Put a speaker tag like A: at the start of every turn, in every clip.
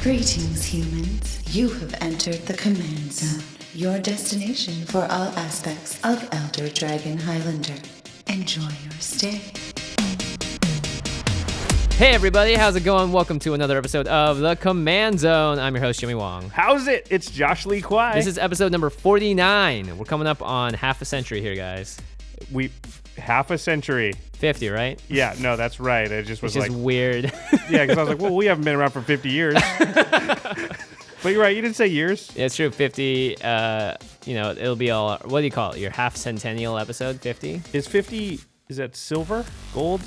A: Greetings, humans. You have entered the Command Zone, your destination for all aspects of Elder Dragon Highlander. Enjoy your stay.
B: Hey everybody, how's it going? Welcome to another episode of the Command Zone. I'm your host, Jimmy Wong.
C: How's it? It's Josh Lee Kwai.
B: This is episode number 49. We're coming up on half a century here, guys.
C: Half a century.
B: 50, right?
C: Yeah, no, that's right. It just was
B: it's just weird.
C: Yeah, because I was like, well, we haven't been around for 50 years. But you're right, you didn't say years.
B: Yeah, it's true. 50, it'll be all, what do you call it? Your half centennial episode, 50?
C: Is 50, is that silver? Gold?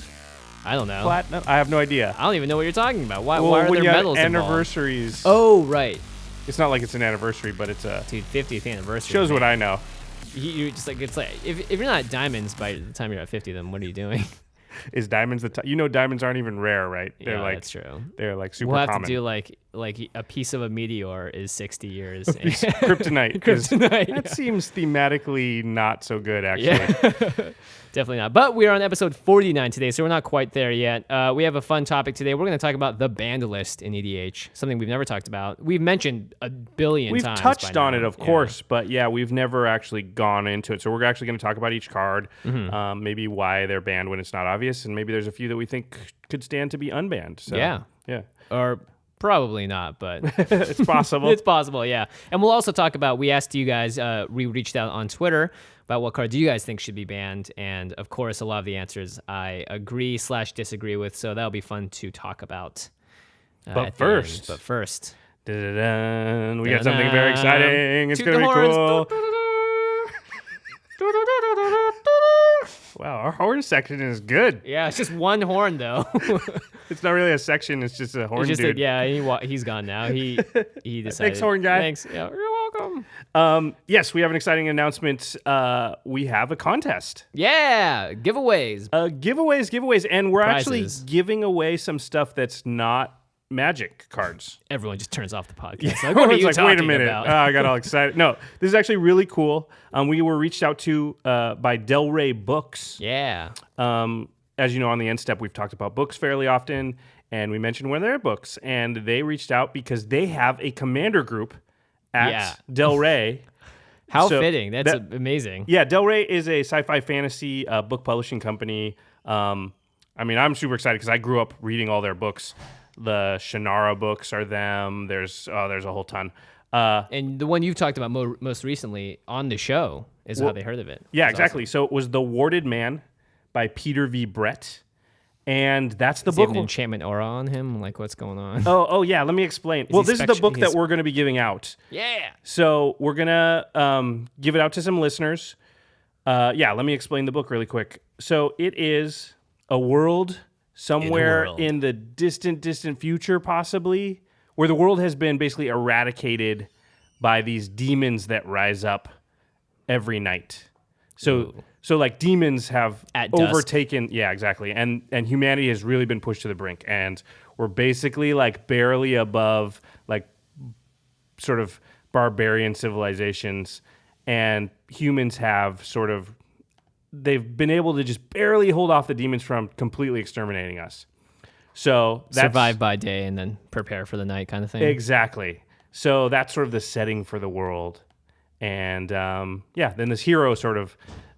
B: I don't know.
C: Platinum? I have no idea.
B: I don't even know what you're talking about. Why
C: Well,
B: are
C: when
B: there
C: you have
B: medals
C: anniversaries.
B: involved? Oh, right.
C: It's not like it's an anniversary, but it's a...
B: Dude, 50th anniversary.
C: Shows
B: man.
C: what I know.
B: You just like, it's like, if you're not diamonds by the time you're at 50, then what are you doing?
C: Is diamonds the... diamonds aren't even rare, right? They're
B: that's true.
C: They're like super
B: we'll have
C: common.
B: to do like a piece of a meteor is 60 years.
C: Kryptonite.
B: Kryptonite.
C: That seems thematically not so good, actually.
B: Yeah. Definitely not. But we are on episode 49 today, so we're not quite there yet. We have a fun topic today. We're going to talk about the Banlist in EDH, something we've never talked about. We've mentioned a billion
C: We've
B: times.
C: We've touched on it, of course, but yeah, we've never actually gone into it. So we're actually going to talk about each card, maybe why they're banned when it's not obvious, and maybe there's a few that we think could stand to be unbanned. So, yeah.
B: Or probably not, but
C: it's possible.
B: It's possible, yeah. And we'll also talk about, we asked you guys, we reached out on Twitter about what card do you guys think should be banned, and of course a lot of the answers I agree/disagree with, so that'll be fun to talk about.
C: But first, dun-dun-dun, we got something very exciting. It's going to be cool. Wow, our horn section is good.
B: Yeah, it's just one horn though.
C: It's not really a section; it's just a horn dude.
B: He's gone now. He decided.
C: Thanks, horn guy.
B: Thanks. Yeah, you're welcome.
C: Yes, we have an exciting announcement. We have a contest.
B: Yeah, giveaways.
C: Giveaways, and we're
B: Prizes.
C: actually giving away some stuff that's not Magic cards.
B: Everyone just turns off the podcast.
C: Yeah.
B: Like, what are you
C: like,
B: talking
C: wait a minute.
B: about?
C: I got all excited. No, this is actually really cool. We were reached out to by Del Rey Books.
B: Yeah.
C: As you know, on the Endstep, we've talked about books fairly often, and we mentioned one of their books, and they reached out because they have a commander group at Del Rey.
B: How fitting. That's amazing.
C: Yeah, Del Rey is a sci-fi fantasy book publishing company. I'm super excited because I grew up reading all their books. The Shannara books are them. There's a whole ton.
B: And the one you've talked about most recently on the show is how they heard of it.
C: Yeah, exactly. Awesome. So it was The Warded Man by Peter V. Brett. And that's the book.
B: Does he have an enchantment aura on him? Like, what's going on?
C: Oh yeah. Let me explain. This is the book that we're going to be giving out.
B: Yeah.
C: So we're going to give it out to some listeners. Let me explain the book really quick. So it is a world somewhere in the distant future, possibly, where the world has been basically eradicated by these demons that rise up every night. So like demons have overtaken, yeah, exactly, and humanity has really been pushed to the brink, and we're basically like barely above like sort of barbarian civilizations, and humans have sort of. They've been able to just barely hold off the demons from completely exterminating us. So that's,
B: survive by day and then prepare for the night kind of thing.
C: Exactly. So that's sort of the setting for the world. And then this hero sort of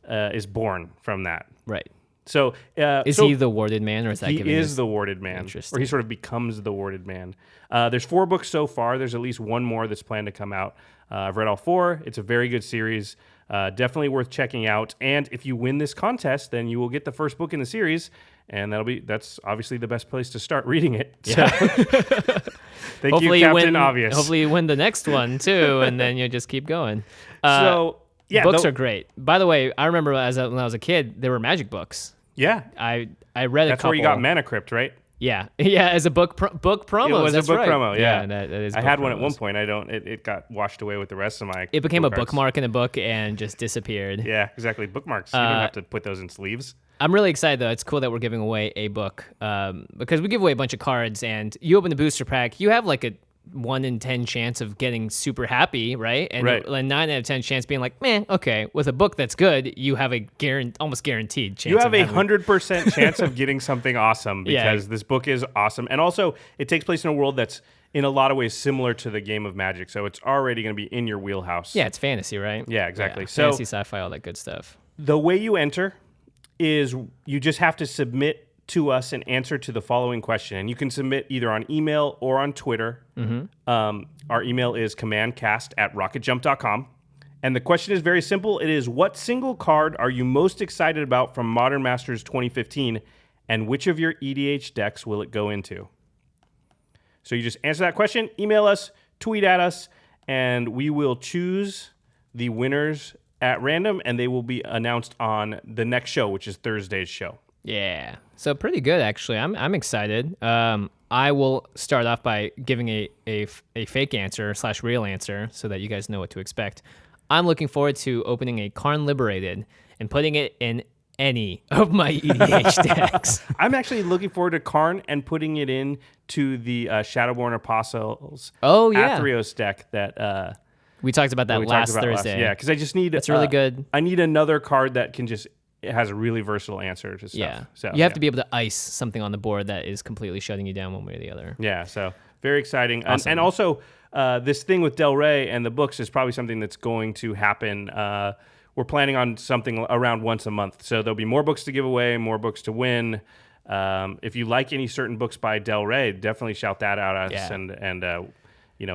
C: is born from that.
B: Right.
C: So
B: is he the Warded Man, or is that
C: he is the Warded Man?
B: Interesting.
C: Or he sort of becomes the Warded Man. There's 4 books so far. There's at least one more that's planned to come out. I've read all 4. It's a very good series. Definitely worth checking out. And if you win this contest, then you will get the first book in the series, and that's obviously the best place to start reading it.
B: Yeah.
C: Thank hopefully you, Captain Obvious.
B: Hopefully you win the next one too, and then you just keep going. Books are great. By the way, I remember when I was a kid, there were Magic books.
C: Yeah,
B: I read a couple.
C: That's where you got Mana Crypt, right?
B: Yeah, as a book promo.
C: It was a book promo. Yeah,
B: that is.
C: I had one at one point. It got washed away with the rest of my.
B: It became a bookmark in a book and just disappeared.
C: Yeah, exactly. Bookmarks. You don't have to put those in sleeves.
B: I'm really excited though. It's cool that we're giving away a book because we give away a bunch of cards, and you open the booster pack. You have like a 1 in 10 chance of getting super happy, right? And
C: Right.
B: a 9 out of 10 chance being like, man, okay. With a book that's good, you have a almost guaranteed chance.
C: You have
B: of
C: a
B: having-
C: 100% chance of getting something awesome
B: Yeah.
C: because this book is awesome. And also, it takes place in a world that's in a lot of ways similar to the game of Magic. So it's already going to be in your wheelhouse.
B: Yeah, it's fantasy, right?
C: Yeah, exactly.
B: Yeah,
C: So
B: fantasy, sci-fi, all that good stuff.
C: the way you enter is you just have to submit to us an answer to the following question. And you can submit either on email or on Twitter. Our email is commandcast@rocketjump.com. And the question is very simple. It is, what single card are you most excited about from Modern Masters 2015? And which of your EDH decks will it go into? So you just answer that question, email us, tweet at us, and we will choose the winners at random, and they will be announced on the next show, which is Thursday's show.
B: Yeah. So pretty good, actually. I'm excited. I will start off by giving a fake answer / real answer so that you guys know what to expect. I'm looking forward to opening a Karn Liberated and putting it in any of my EDH decks.
C: I'm actually looking forward to Karn and putting it in to the Shadowborn Apostles Athreos deck that
B: We talked about that
C: we
B: last
C: talked about
B: Thursday.
C: Yeah, because I just need...
B: That's really good.
C: I need another card that can just... It has a really versatile answer to stuff.
B: Yeah.
C: So,
B: you have to be able to ice something on the board that is completely shutting you down one way or the other.
C: Yeah, so very exciting.
B: Awesome.
C: And also, this thing with Del Rey and the books is probably something that's going to happen. We're planning on something around once a month. So there'll be more books to give away, more books to win. If you like any certain books by Del Rey, definitely shout that out at us.
B: Yeah.
C: And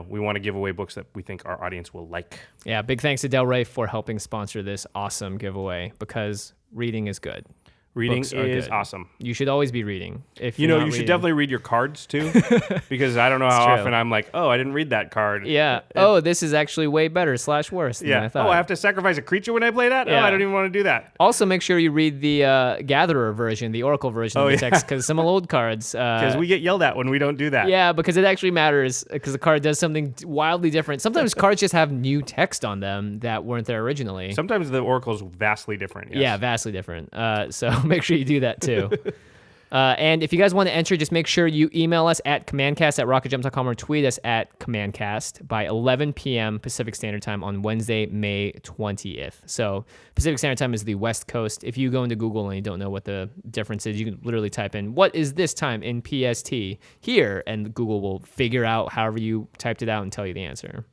C: we want to give away books that we think our audience will like.
B: Yeah, big thanks to Del Rey for helping sponsor this awesome giveaway because reading is good.
C: Reading
B: Books are
C: is
B: good.
C: awesome.
B: You should always be reading. If
C: You
B: you're
C: know,
B: not
C: you should
B: reading-
C: definitely read your cards too, because I don't know how
B: true.
C: often I'm like, oh, I didn't read that card.
B: Yeah. Oh, this is actually way better / worse than I
C: Yeah.
B: thought.
C: Oh, I have to sacrifice a creature when I play that? Oh,
B: Yeah.
C: I don't even want to do that.
B: Also, make sure you read the Gatherer version, the Oracle version of the text, because some old cards.
C: Because we get yelled at when we don't do that.
B: Yeah, because it actually matters because the card does something wildly different. Sometimes cards just have new text on them that weren't there originally.
C: Sometimes the Oracle's vastly different. Yes.
B: Yeah, vastly different. So make sure you do that too. And if you guys want to enter, just make sure you email us at commandcast@rocketjump.com or tweet us at commandcast by 11 p.m. Pacific Standard Time on Wednesday, May 20th. So Pacific Standard Time is the West Coast. If you go into Google and you don't know what the difference is, you can literally type in, what is this time in PST here? And Google will figure out however you typed it out and tell you the answer.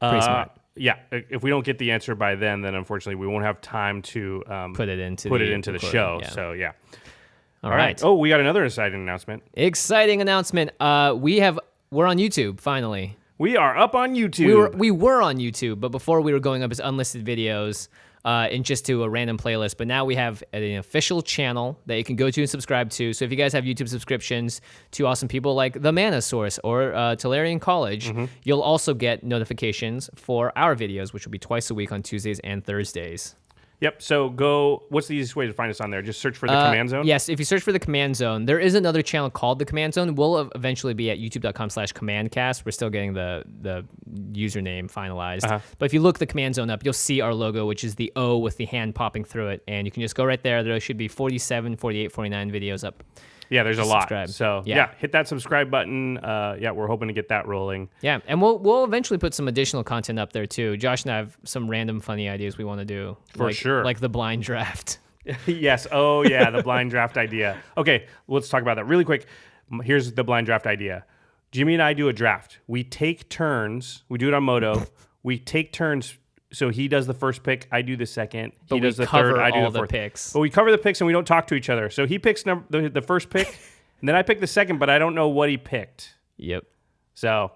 B: Pretty smart.
C: Yeah, if we don't get the answer by then unfortunately we won't have time to
B: Put it into
C: the
B: recording,
C: show.
B: yeah.
C: So yeah.
B: All right.
C: Oh, we got another exciting announcement.
B: Exciting announcement. We're on YouTube finally.
C: We are up on YouTube.
B: We were on YouTube, but before we were going up as unlisted videos and just to a random playlist. But now we have an official channel that you can go to and subscribe to. So if you guys have YouTube subscriptions to awesome people like The Mana Source or Tolarian College, you'll also get notifications for our videos, which will be twice a week on Tuesdays and Thursdays.
C: Yep. So what's the easiest way to find us on there? Just search for the Command Zone?
B: Yes, if you search for the Command Zone, there is another channel called the Command Zone. We'll eventually be at youtube.com/commandcast. We're still getting the username finalized. But if you look the Command Zone up, you'll see our logo, which is the O with the hand popping through it. And you can just go right there. There should be 47, 48, 49 videos up.
C: Yeah, there's a lot.
B: Subscribe.
C: So
B: Yeah.
C: hit that subscribe button. We're hoping to get that rolling.
B: Yeah, and we'll eventually put some additional content up there too. Josh and I have some random funny ideas we want to do.
C: For sure.
B: Like the blind draft.
C: Yes. Oh, yeah, the blind draft idea. Okay, let's talk about that really quick. Here's the blind draft idea. Jimmy and I do a draft. We take turns. We do it on Moto. We take turns. So he does the first pick, I do the second.
B: But
C: he does
B: we
C: the third,
B: cover
C: I do
B: all
C: the fourth.
B: the picks.
C: But we cover the picks and we don't talk to each other. So he picks the first pick, and then I pick the second, but I don't know what he picked.
B: Yep.
C: So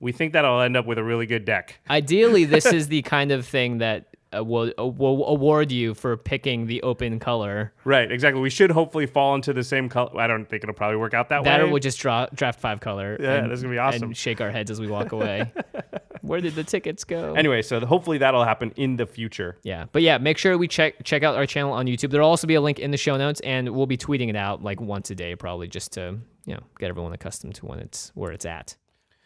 C: we think that'll end up with a really good deck.
B: Ideally, this is the kind of thing that will award you for picking the open color.
C: Right, exactly. We should hopefully fall into the same color. I don't think it'll probably work out that way.
B: That or we'll just draft 5 color.
C: Yeah, that's going to be awesome.
B: And shake our heads as we walk away. Where did the tickets go?
C: Anyway, so hopefully that'll happen in the future.
B: Yeah, but yeah, make sure we check out our channel on YouTube. There'll also be a link in the show notes, and we'll be tweeting it out like once a day, probably, just to get everyone accustomed to where it's at.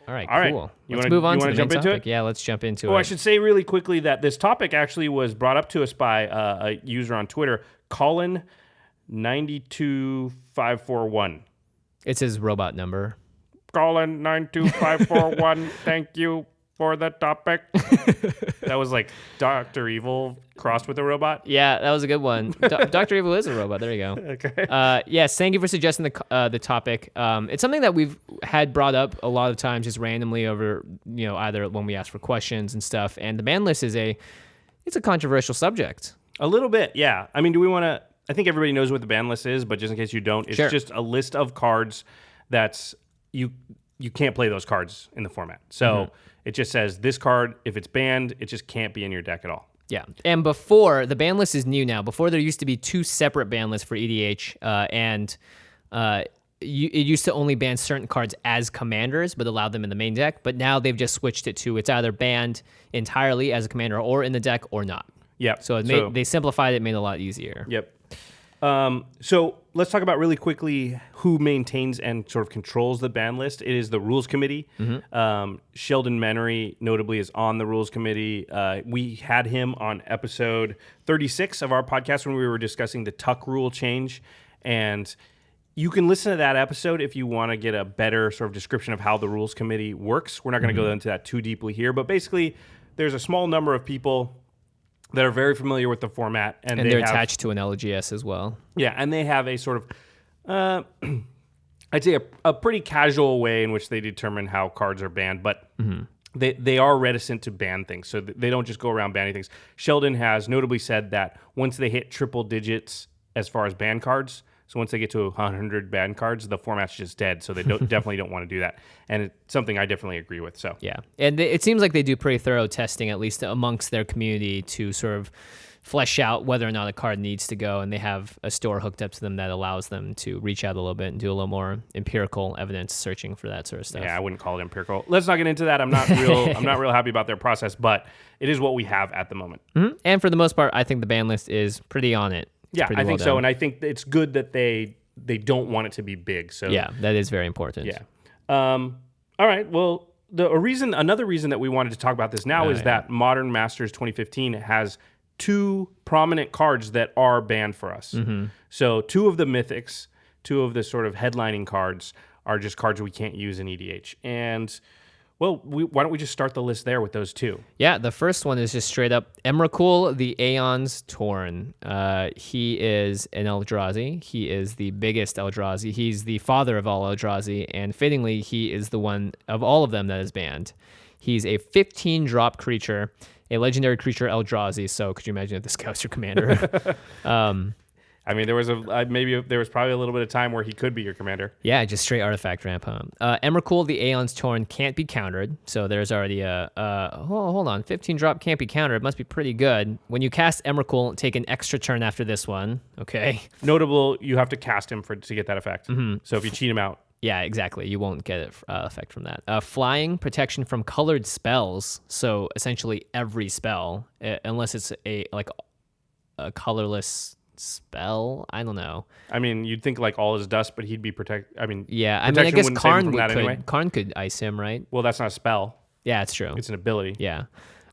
B: All right, cool. Let's move on to the main
C: jump into
B: topic.
C: it?
B: Yeah, let's jump into it.
C: Oh, I should say really quickly that this topic actually was brought up to us by a user on Twitter, Colin92541.
B: It's his robot number.
C: colon 92541. Thank you for the topic. That was like Dr. Evil crossed with a robot.
B: Yeah, that was a good one. Dr. Evil is a robot. There you go.
C: Okay.
B: Yes, thank you for suggesting the topic. It's something that we've had brought up a lot of times just randomly over, either when we ask for questions and stuff. And the ban list it's a controversial subject.
C: A little bit, yeah. I mean, do we want to... I think everybody knows what the ban list is, but just in case you don't, it's just a list of cards that's... You can't play those cards in the format. So it just says this card, if it's banned, it just can't be in your deck at all.
B: Yeah. And before, the ban list is new now. Before, there used to be 2 separate ban lists for EDH, and it used to only ban certain cards as commanders, but allowed them in the main deck. But now they've just switched it to it's either banned entirely as a commander or in the deck or not.
C: Yep.
B: So they simplified it, made it a lot easier.
C: Yep. So let's talk about really quickly who maintains and sort of controls the ban list. It is the rules committee. Sheldon Menery notably is on the rules committee. We had him on episode 36 of our podcast when we were discussing the Tuck rule change. And you can listen to that episode if you want to get a better sort of description of how the rules committee works. We're not going to go into that too deeply here, but basically there's a small number of people that are very familiar with the format. And they're
B: attached to an LGS as well.
C: Yeah, and they have a sort of, I'd say a pretty casual way in which they determine how cards are banned, but they are reticent to ban things. So they don't just go around banning things. Sheldon has notably said that once they hit triple digits as far as ban cards, so once they get to 100 ban cards, the format's just dead. So they definitely don't want to do that. And it's something I definitely agree with. So
B: yeah, and it seems like they do pretty thorough testing, at least amongst their community, to sort of flesh out whether or not a card needs to go. And they have a store hooked up to them that allows them to reach out a little bit and do a little more empirical evidence searching for that sort of stuff.
C: Yeah, I wouldn't call it empirical. Let's not get into that. I'm not real happy about their process, but it is what we have at the moment.
B: And for the most part, I think the ban list is pretty on it.
C: Yeah, I think so, and I think it's good that they don't want it to be big. So
B: yeah, that is very important.
C: Yeah. All right. Well, another reason that we wanted to talk about this now is that Modern Masters 2015 has 2 prominent cards that are banned for us. So 2 of the mythics, 2 of the sort of headlining cards are just cards we can't use in EDH. And well, why don't we just start the list there with those 2?
B: Yeah, the first one is just straight up Emrakul, the Aeons Torn. He is an Eldrazi. He is the biggest Eldrazi. He's the father of all Eldrazi, and fittingly, he is the one of all of them that is banned. He's a 15-drop creature, a legendary creature Eldrazi. So could you imagine if this guy was your commander?
C: I mean, there was probably a little bit of time where he could be your commander.
B: Yeah, just straight artifact ramp. Emrakul, the Aeons Torn, can't be countered. So there's already hold on, 15 drop can't be countered. It must be pretty good. When you cast Emrakul, take an extra turn after this one. Okay.
C: Notable, you have to cast him to get that effect. So if you cheat him out.
B: Yeah, exactly. You won't get effect from that. Flying, protection from colored spells. So essentially every spell, unless it's a colorless spell. I don't know.
C: I mean, you'd think like all is dust, but he'd be protect. I mean,
B: yeah. I mean, I guess Karn
C: anyway.
B: Karn could ice him, right?
C: Well, that's not a spell.
B: Yeah, it's true.
C: It's an ability.
B: Yeah.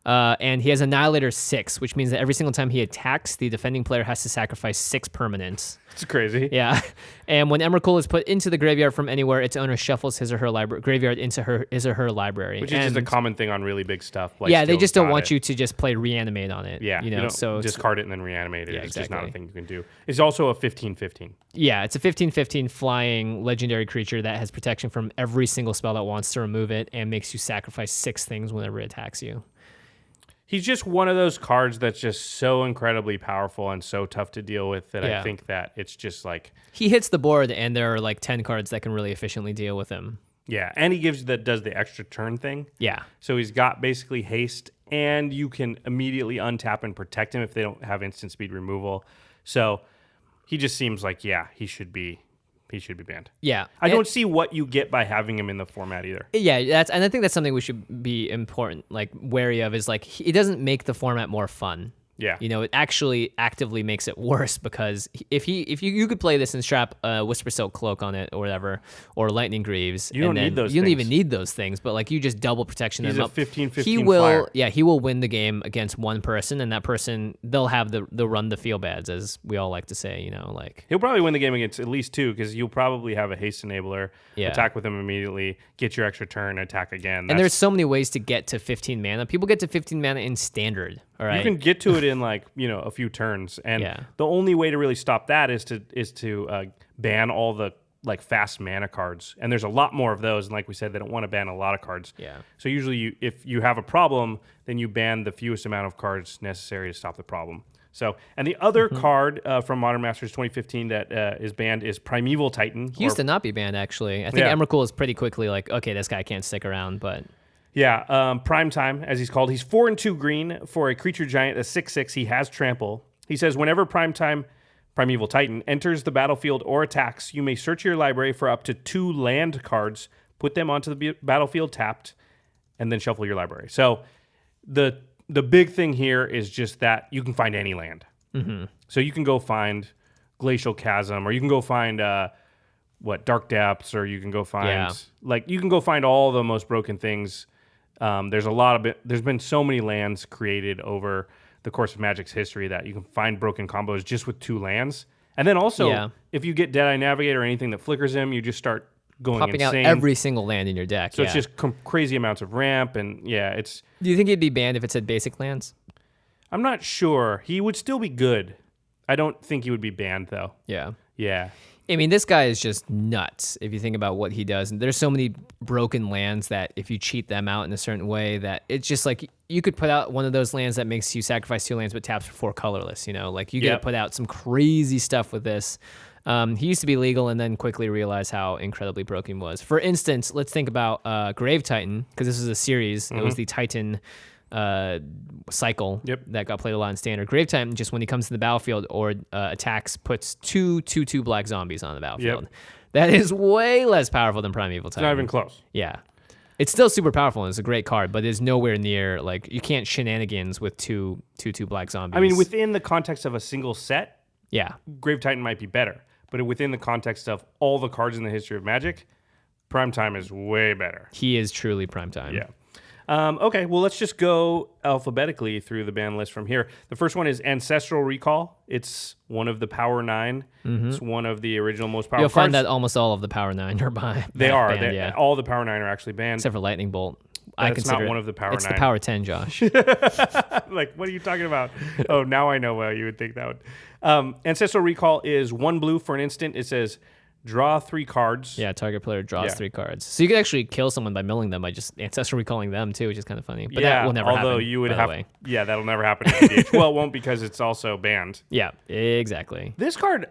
B: And he has Annihilator 6, which means that every single time he attacks, the defending player has to sacrifice 6 permanents.
C: It's crazy.
B: Yeah. And when Emrakul is put into the graveyard from anywhere, its owner shuffles his or her graveyard into his or her library.
C: Which is just a common thing on really big stuff. Like
B: yeah, they just don't want you to just play reanimate on it.
C: Yeah,
B: you know,
C: so discard it and then reanimate it.
B: Yeah,
C: it's
B: exactly.
C: just not a thing you can do. It's also a 15/15.
B: Yeah, it's a 15/15 flying legendary creature that has protection from every single spell that wants to remove it and makes you sacrifice 6 things whenever it attacks you.
C: He's just one of those cards that's just so incredibly powerful and so tough to deal with that I think that it's just like...
B: He hits the board and there are like 10 cards that can really efficiently deal with him.
C: Yeah, and he does the extra turn thing.
B: Yeah.
C: So he's got basically haste, and you can immediately untap and protect him if they don't have instant speed removal. So he just seems like, he should be banned.
B: Yeah.
C: I don't see what you get by having him in the format either.
B: Yeah, and I think that's something we should be wary of is like it doesn't make the format more fun.
C: Yeah.
B: It actually actively makes it worse because if you could play this and strap a Whisper Silk Cloak on it or whatever, or Lightning Greaves,
C: you don't need those.
B: You don't even need those things, but like you just double protection
C: He's
B: them
C: a
B: up.
C: 15/15
B: he will,
C: flyer.
B: yeah, he will win the game against one person, and that person they'll have the run the feel bads, as we all like to say. Like
C: He'll probably win the game against at least 2 because you'll probably have a haste enabler, attack with him immediately, get your extra turn, attack again.
B: And there's so many ways to get to 15 mana. People get to 15 mana in standard. All right.
C: You can get to it in a few turns, and the only way to really stop that is to ban all the fast mana cards. And there's a lot more of those, and like we said, they don't want to ban a lot of cards.
B: Yeah.
C: So usually, if you have a problem, then you ban the fewest amount of cards necessary to stop the problem. So, and the other card from Modern Masters 2015 that is banned is Primeval Titan.
B: He used to not be banned, actually. I think Emrakul is pretty quickly like, okay, this guy can't stick around, but...
C: Yeah, Prime Time, as he's called. He's 4 and 2 green for a creature giant, a 6/6. He has trample. He says, whenever Primeval Titan enters the battlefield or attacks, you may search your library for up to 2 land cards, put them onto the battlefield tapped, and then shuffle your library. So the big thing here is just that you can find any land. Mm-hmm. So you can go find Glacial Chasm, or you can go find Dark Depths, or you can go find you can go find all the most broken things. There's a lot of it. There's been so many lands created over the course of Magic's history that you can find broken combos just with 2 lands. And then also, if you get Deadeye Navigator or anything that flickers him, you just start going
B: popping
C: insane.
B: out every single land in your deck.
C: So it's just crazy amounts of ramp, and it's...
B: Do you think it'd be banned if it said basic lands?
C: I'm not sure. He would still be good. I don't think he would be banned, though.
B: Yeah.
C: Yeah.
B: I mean, this guy is just nuts if you think about what he does. And there's so many broken lands that if you cheat them out in a certain way, that it's just like you could put out one of those lands that makes you sacrifice 2 lands but taps for 4 colorless. Like you get to put out some crazy stuff with this. He used to be legal and then quickly realized how incredibly broken he was. For instance, let's think about Grave Titan, because this was a series. Mm-hmm. It was the Titan cycle that got played a lot in standard. Grave Titan, just when he comes to the battlefield or attacks, puts 2/2/2 black zombies on the battlefield. Yep. That is way less powerful than Primeval Titan.
C: Not even close.
B: Yeah. It's still super powerful and it's a great card, but it's nowhere near, you can't shenanigans with 2/2 black zombies.
C: I mean, within the context of a single set,
B: yeah,
C: Grave Titan might be better. But within the context of all the cards in the history of Magic, Prime Time is way better.
B: He is truly Prime Time.
C: Yeah. Okay, well, let's just go alphabetically through the ban list from here. The first one is Ancestral Recall. It's one of the Power 9. Mm-hmm. It's one of the original most powerful
B: You'll find
C: cards.
B: that almost all of the Power 9 are banned.
C: They are. All the Power 9 are actually banned.
B: Except for Lightning Bolt.
C: I consider not one of the Power 9.
B: It's the Power 10, Josh.
C: What are you talking about? Oh, now I know why you would think that would. Ancestral Recall is 1 blue for an instant. It says... draw 3 cards.
B: Yeah, target player draws 3 cards. So you could actually kill someone by milling them by just Ancestral Recalling them too, which is kind of funny. But that will never happen.
C: Although you would have... Yeah, that'll never happen in DH. Well, it won't because it's also banned.
B: Yeah, exactly.
C: This card,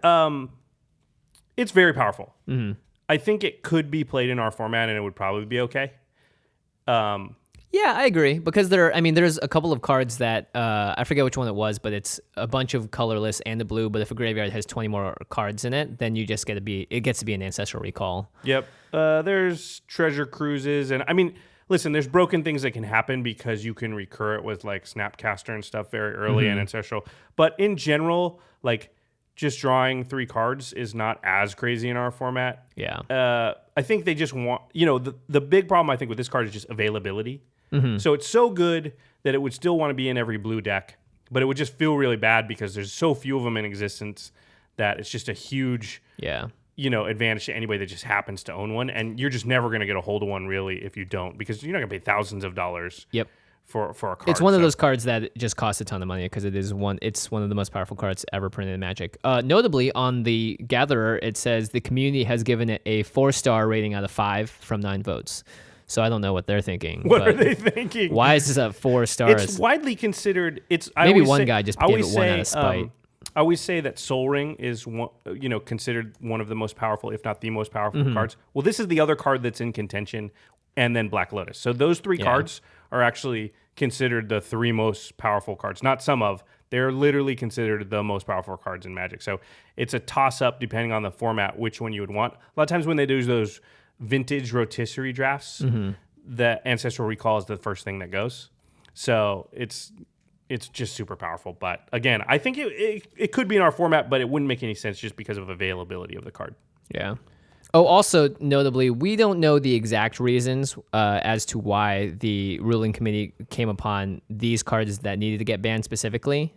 C: it's very powerful. Mm-hmm. I think it could be played in our format and it would probably be okay.
B: Yeah, I agree, because there's a couple of cards that I forget which one it was, but it's a bunch of colorless and a blue. But if a graveyard has 20 more cards in it, then you just it gets to be an Ancestral Recall.
C: Yep. There's Treasure Cruises, and listen, there's broken things that can happen because you can recur it with Snapcaster and stuff very early and Ancestral. But in general, just drawing 3 cards is not as crazy in our format.
B: Yeah.
C: I think they just want, the big problem I think with this card is just availability. Mm-hmm. So it's so good that it would still want to be in every blue deck, but it would just feel really bad because there's so few of them in existence that it's just a huge, advantage to anybody that just happens to own one. And you're just never going to get a hold of one really if you don't, because you're not going to pay thousands of dollars.
B: Yep.
C: For a card.
B: It's one of those cards that just costs a ton of money because it's one of the most powerful cards ever printed in Magic. Notably, on the Gatherer, it says the community has given it a 4-star rating out of 5 from 9 votes. So I don't know what they're thinking.
C: What are they thinking?
B: Why is this at 4 stars?
C: It's widely considered.
B: Maybe one guy just gave it 1 out of spite.
C: I always say that Soul Ring is considered one of the most powerful, if not the most powerful cards. Well, this is the other card that's in contention, and then Black Lotus. So those 3 cards are actually considered the 3 most powerful cards. Not some of. They're literally considered the most powerful cards in Magic. So it's a toss-up depending on the format, which one you would want. A lot of times when they do those vintage rotisserie drafts, the Ancestral Recall is the first thing that goes. So it's it's just super powerful. But again, I think it could be in our format, but it wouldn't make any sense just because of availability of the card.
B: Yeah. Oh, also, notably, we don't know the exact reasons as to why the ruling committee came upon these cards that needed to get banned specifically.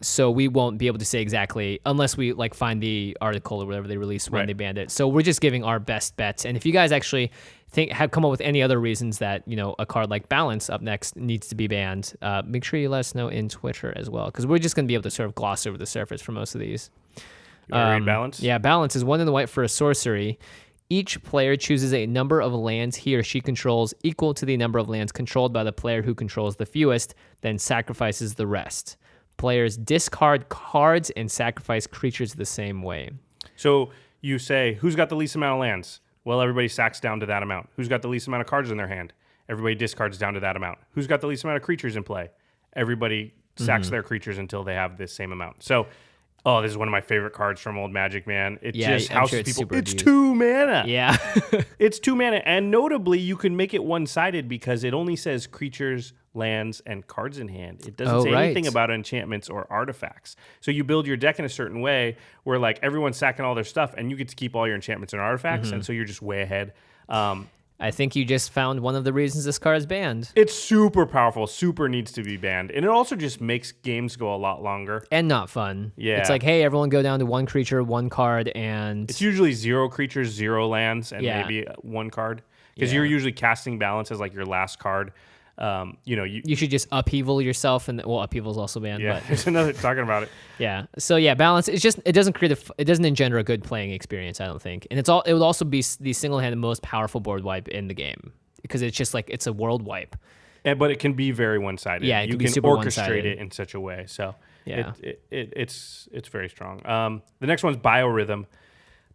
B: So we won't be able to say exactly unless we like find the article or whatever they released when they banned it. So we're just giving our best bets. And if you guys actually have come up with any other reasons that a card like Balance up next needs to be banned, make sure you let us know in Twitter as well, because we're just going to be able to sort of gloss over the surface for most of these.
C: You want to read Balance?
B: Yeah, Balance is 1 in the white for a sorcery. Each player chooses a number of lands he or she controls equal to the number of lands controlled by the player who controls the fewest, then sacrifices the rest. Players discard cards and sacrifice creatures the same way.
C: So you say, who's got the least amount of lands? Well, everybody sacks down to that amount. Who's got the least amount of cards in their hand? Everybody discards down to that amount. Who's got the least amount of creatures in play? Everybody sacks their creatures until they have this same amount. So... oh, this is one of my favorite cards from Old Magic, man. It just houses people. It's 2 mana.
B: Yeah.
C: It's 2 mana. And notably, you can make it one-sided because it only says creatures, lands, and cards in hand. It doesn't say anything about enchantments or artifacts. So you build your deck in a certain way where like everyone's sacking all their stuff and you get to keep all your enchantments and artifacts. And so you're just way ahead.
B: I think you just found one of the reasons this card is banned.
C: It's super powerful. Super needs to be banned. And it also just makes games go a lot longer.
B: And not fun.
C: Yeah.
B: It's like, hey, everyone go down to 1 creature, 1 card, and...
C: it's usually 0 creatures, 0 lands, and maybe 1 card. Because you're usually casting Balance as like your last card. You
B: should just upheaval yourself, and upheaval is also banned.
C: Yeah,
B: but
C: there's another talking about it.
B: Yeah. So yeah, Balance. It's just it doesn't engender a good playing experience, I don't think. And it would also be the single-handed most powerful board wipe in the game because it's just like it's a world wipe.
C: But it can be very one-sided.
B: Yeah,
C: you
B: can
C: can
B: super
C: orchestrate
B: one-sided.
C: it in such a way. So
B: yeah,
C: it's very strong. The next one's Biorhythm.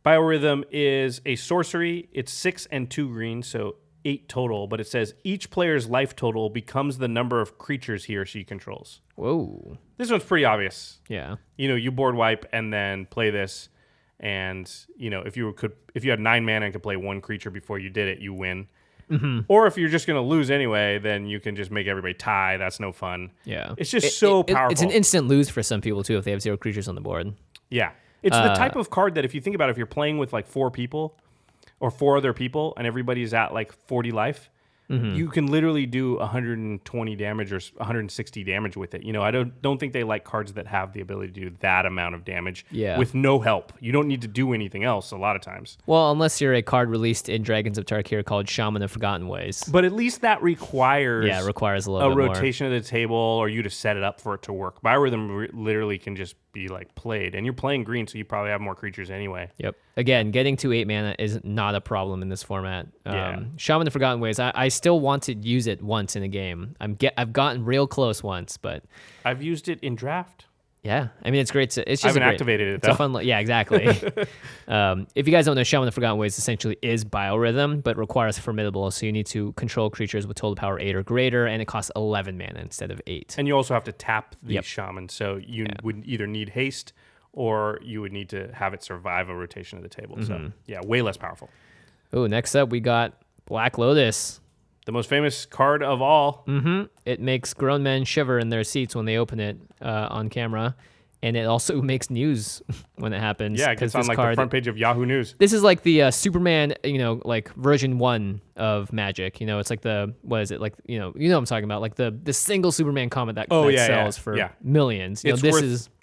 C: Biorhythm is a sorcery. It's 6 and 2 green, so 8 total, but it says each player's life total becomes the number of creatures he or she controls.
B: Whoa.
C: This one's pretty obvious.
B: Yeah.
C: You board wipe and then play this, and if you had 9 mana and could play 1 creature before you did it, you win. Mm-hmm. Or if you're just going to lose anyway, then you can just make everybody tie. That's no fun.
B: Yeah.
C: It's just so powerful.
B: It's an instant lose for some people too if they have 0 creatures on the board.
C: Yeah. It's the type of card that if you think about it, if you're playing with like 4 people or 4 other people and everybody's at like 40 life, you can literally do 120 damage or 160 damage with it. I don't think they like cards that have the ability to do that amount of damage with no help. You don't need to do anything else a lot of times.
B: Well, unless you're a card released in Dragons of Tarkir called Shaman of Forgotten Ways.
C: But at least that requires
B: a little bit
C: rotation of the table or you to set it up for it to work. Biorhythm literally can just be like played. And you're playing green, so you probably have more creatures anyway.
B: Yep. Again, getting to 8 mana is not a problem in this format. Shaman of Forgotten Ways, I still want to use it once in a game. I've gotten real close once, but
C: I've used it in draft.
B: Yeah, I mean it's great. It's just
C: I haven't activated it though.
B: It's a fun. Yeah, exactly. If you guys don't know, Shaman of Forgotten Ways essentially is Biorhythm, but requires Formidable. So you need to control creatures with total power 8 or greater, and it costs 11 mana instead of 8.
C: And you also have to tap the Shaman, so you would either need haste or you would need to have it survive a rotation of the table. So yeah, way less powerful.
B: Oh, next up we got Black Lotus.
C: The most famous card of all.
B: It makes grown men shiver in their seats when they open it on camera, and it also makes news when it happens.
C: Yeah, it gets on like the front page of Yahoo News.
B: This is like the Superman, like version 1 of Magic. It's like what is it? Like what I'm talking about, like the single Superman comic that sells for millions.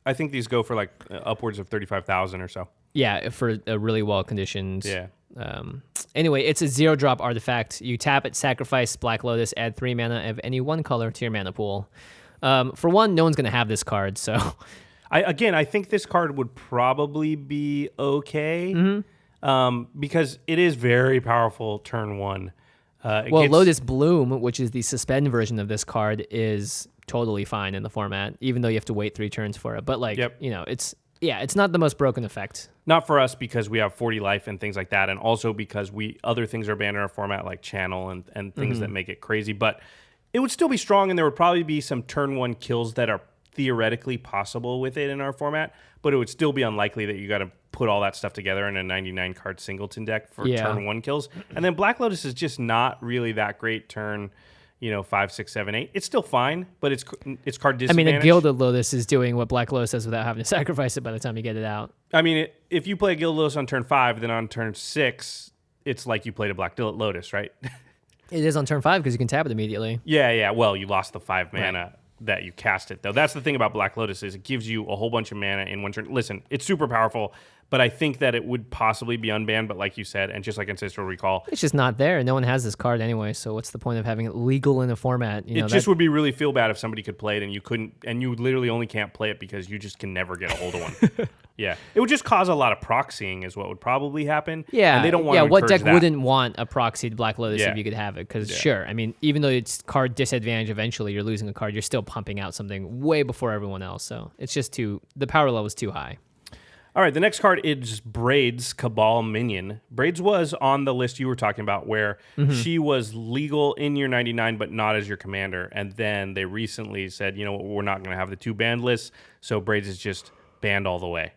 C: I think these go for like upwards of 35,000 or so.
B: Yeah, for a really well conditioned.
C: Yeah.
B: Anyway, it's a 0-drop artifact. You tap it, sacrifice Black Lotus, add 3 mana of any 1 color to your mana pool. For one, no one's going to have this card, so...
C: I think this card would probably be okay because it is very powerful turn 1.
B: Lotus Bloom, which is the suspend version of this card, is totally fine in the format, even though you have to wait 3 turns for it. But, it's not the most broken effect.
C: Not for us because we have 40 life and things like that, and also because other things are banned in our format like Channel and things that make it crazy. But it would still be strong, and there would probably be some turn 1 kills that are theoretically possible with it in our format, but it would still be unlikely that you got to put all that stuff together in a 99-card singleton deck for turn 1 kills. And then Black Lotus is just not really that great turn 5, 6, 7, 8. It's still fine, but it's card
B: I
C: disadvantage.
B: mean, a Gilded Lotus is doing what Black Lotus does without having to sacrifice it by the time you get it out.
C: I mean, if you play a Gilded Lotus on turn 5, then on turn 6, it's like you played a Black Lotus, right?
B: It is on turn 5 because you can tap it immediately.
C: Yeah. Well, you lost the 5 mana that you cast it, though. That's the thing about Black Lotus is it gives you a whole bunch of mana in one turn. Listen, it's super powerful, but I think that it would possibly be unbanned, but like you said, and just like Ancestral Recall,
B: It's just not there. No one has this card anyway, so what's the point of having it legal in a format?
C: it just would be really feel bad if somebody could play it and you couldn't, and you literally only can't play it because you just can never get a hold of one. Yeah. It would just cause a lot of proxying is what would probably happen.
B: Yeah,
C: And they don't want to
B: what
C: encourage
B: deck
C: that.
B: wouldn't want a proxied Black Lotus
C: Yeah.
B: if you could have it? Because sure, I mean, even though it's card disadvantage, eventually you're losing a card, you're still pumping out something way before everyone else. So it's just the power level is too high.
C: All right, the next card is Braid's Cabal Minion. Braid's was on the list you were talking about where she was legal in your 99 but not as your commander. And then they recently said, we're not going to have the 2 banned lists, so Braid's is just banned all the way.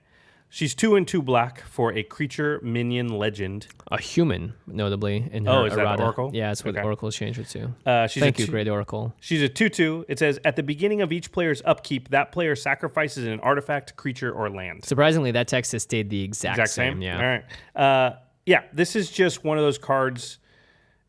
C: She's 2 and 2 black for a creature minion legend.
B: A human, notably, in her
C: Oh, is that
B: errata.
C: Oracle?
B: Yeah, that's what
C: Okay.
B: Oracle's changed it to.
C: She's
B: Thank you, Great Oracle.
C: She's a 2/2. It says, at the beginning of each player's upkeep, that player sacrifices an artifact, creature, or land.
B: Surprisingly, that text has stayed the exact same. Yeah.
C: All right. This is just one of those cards.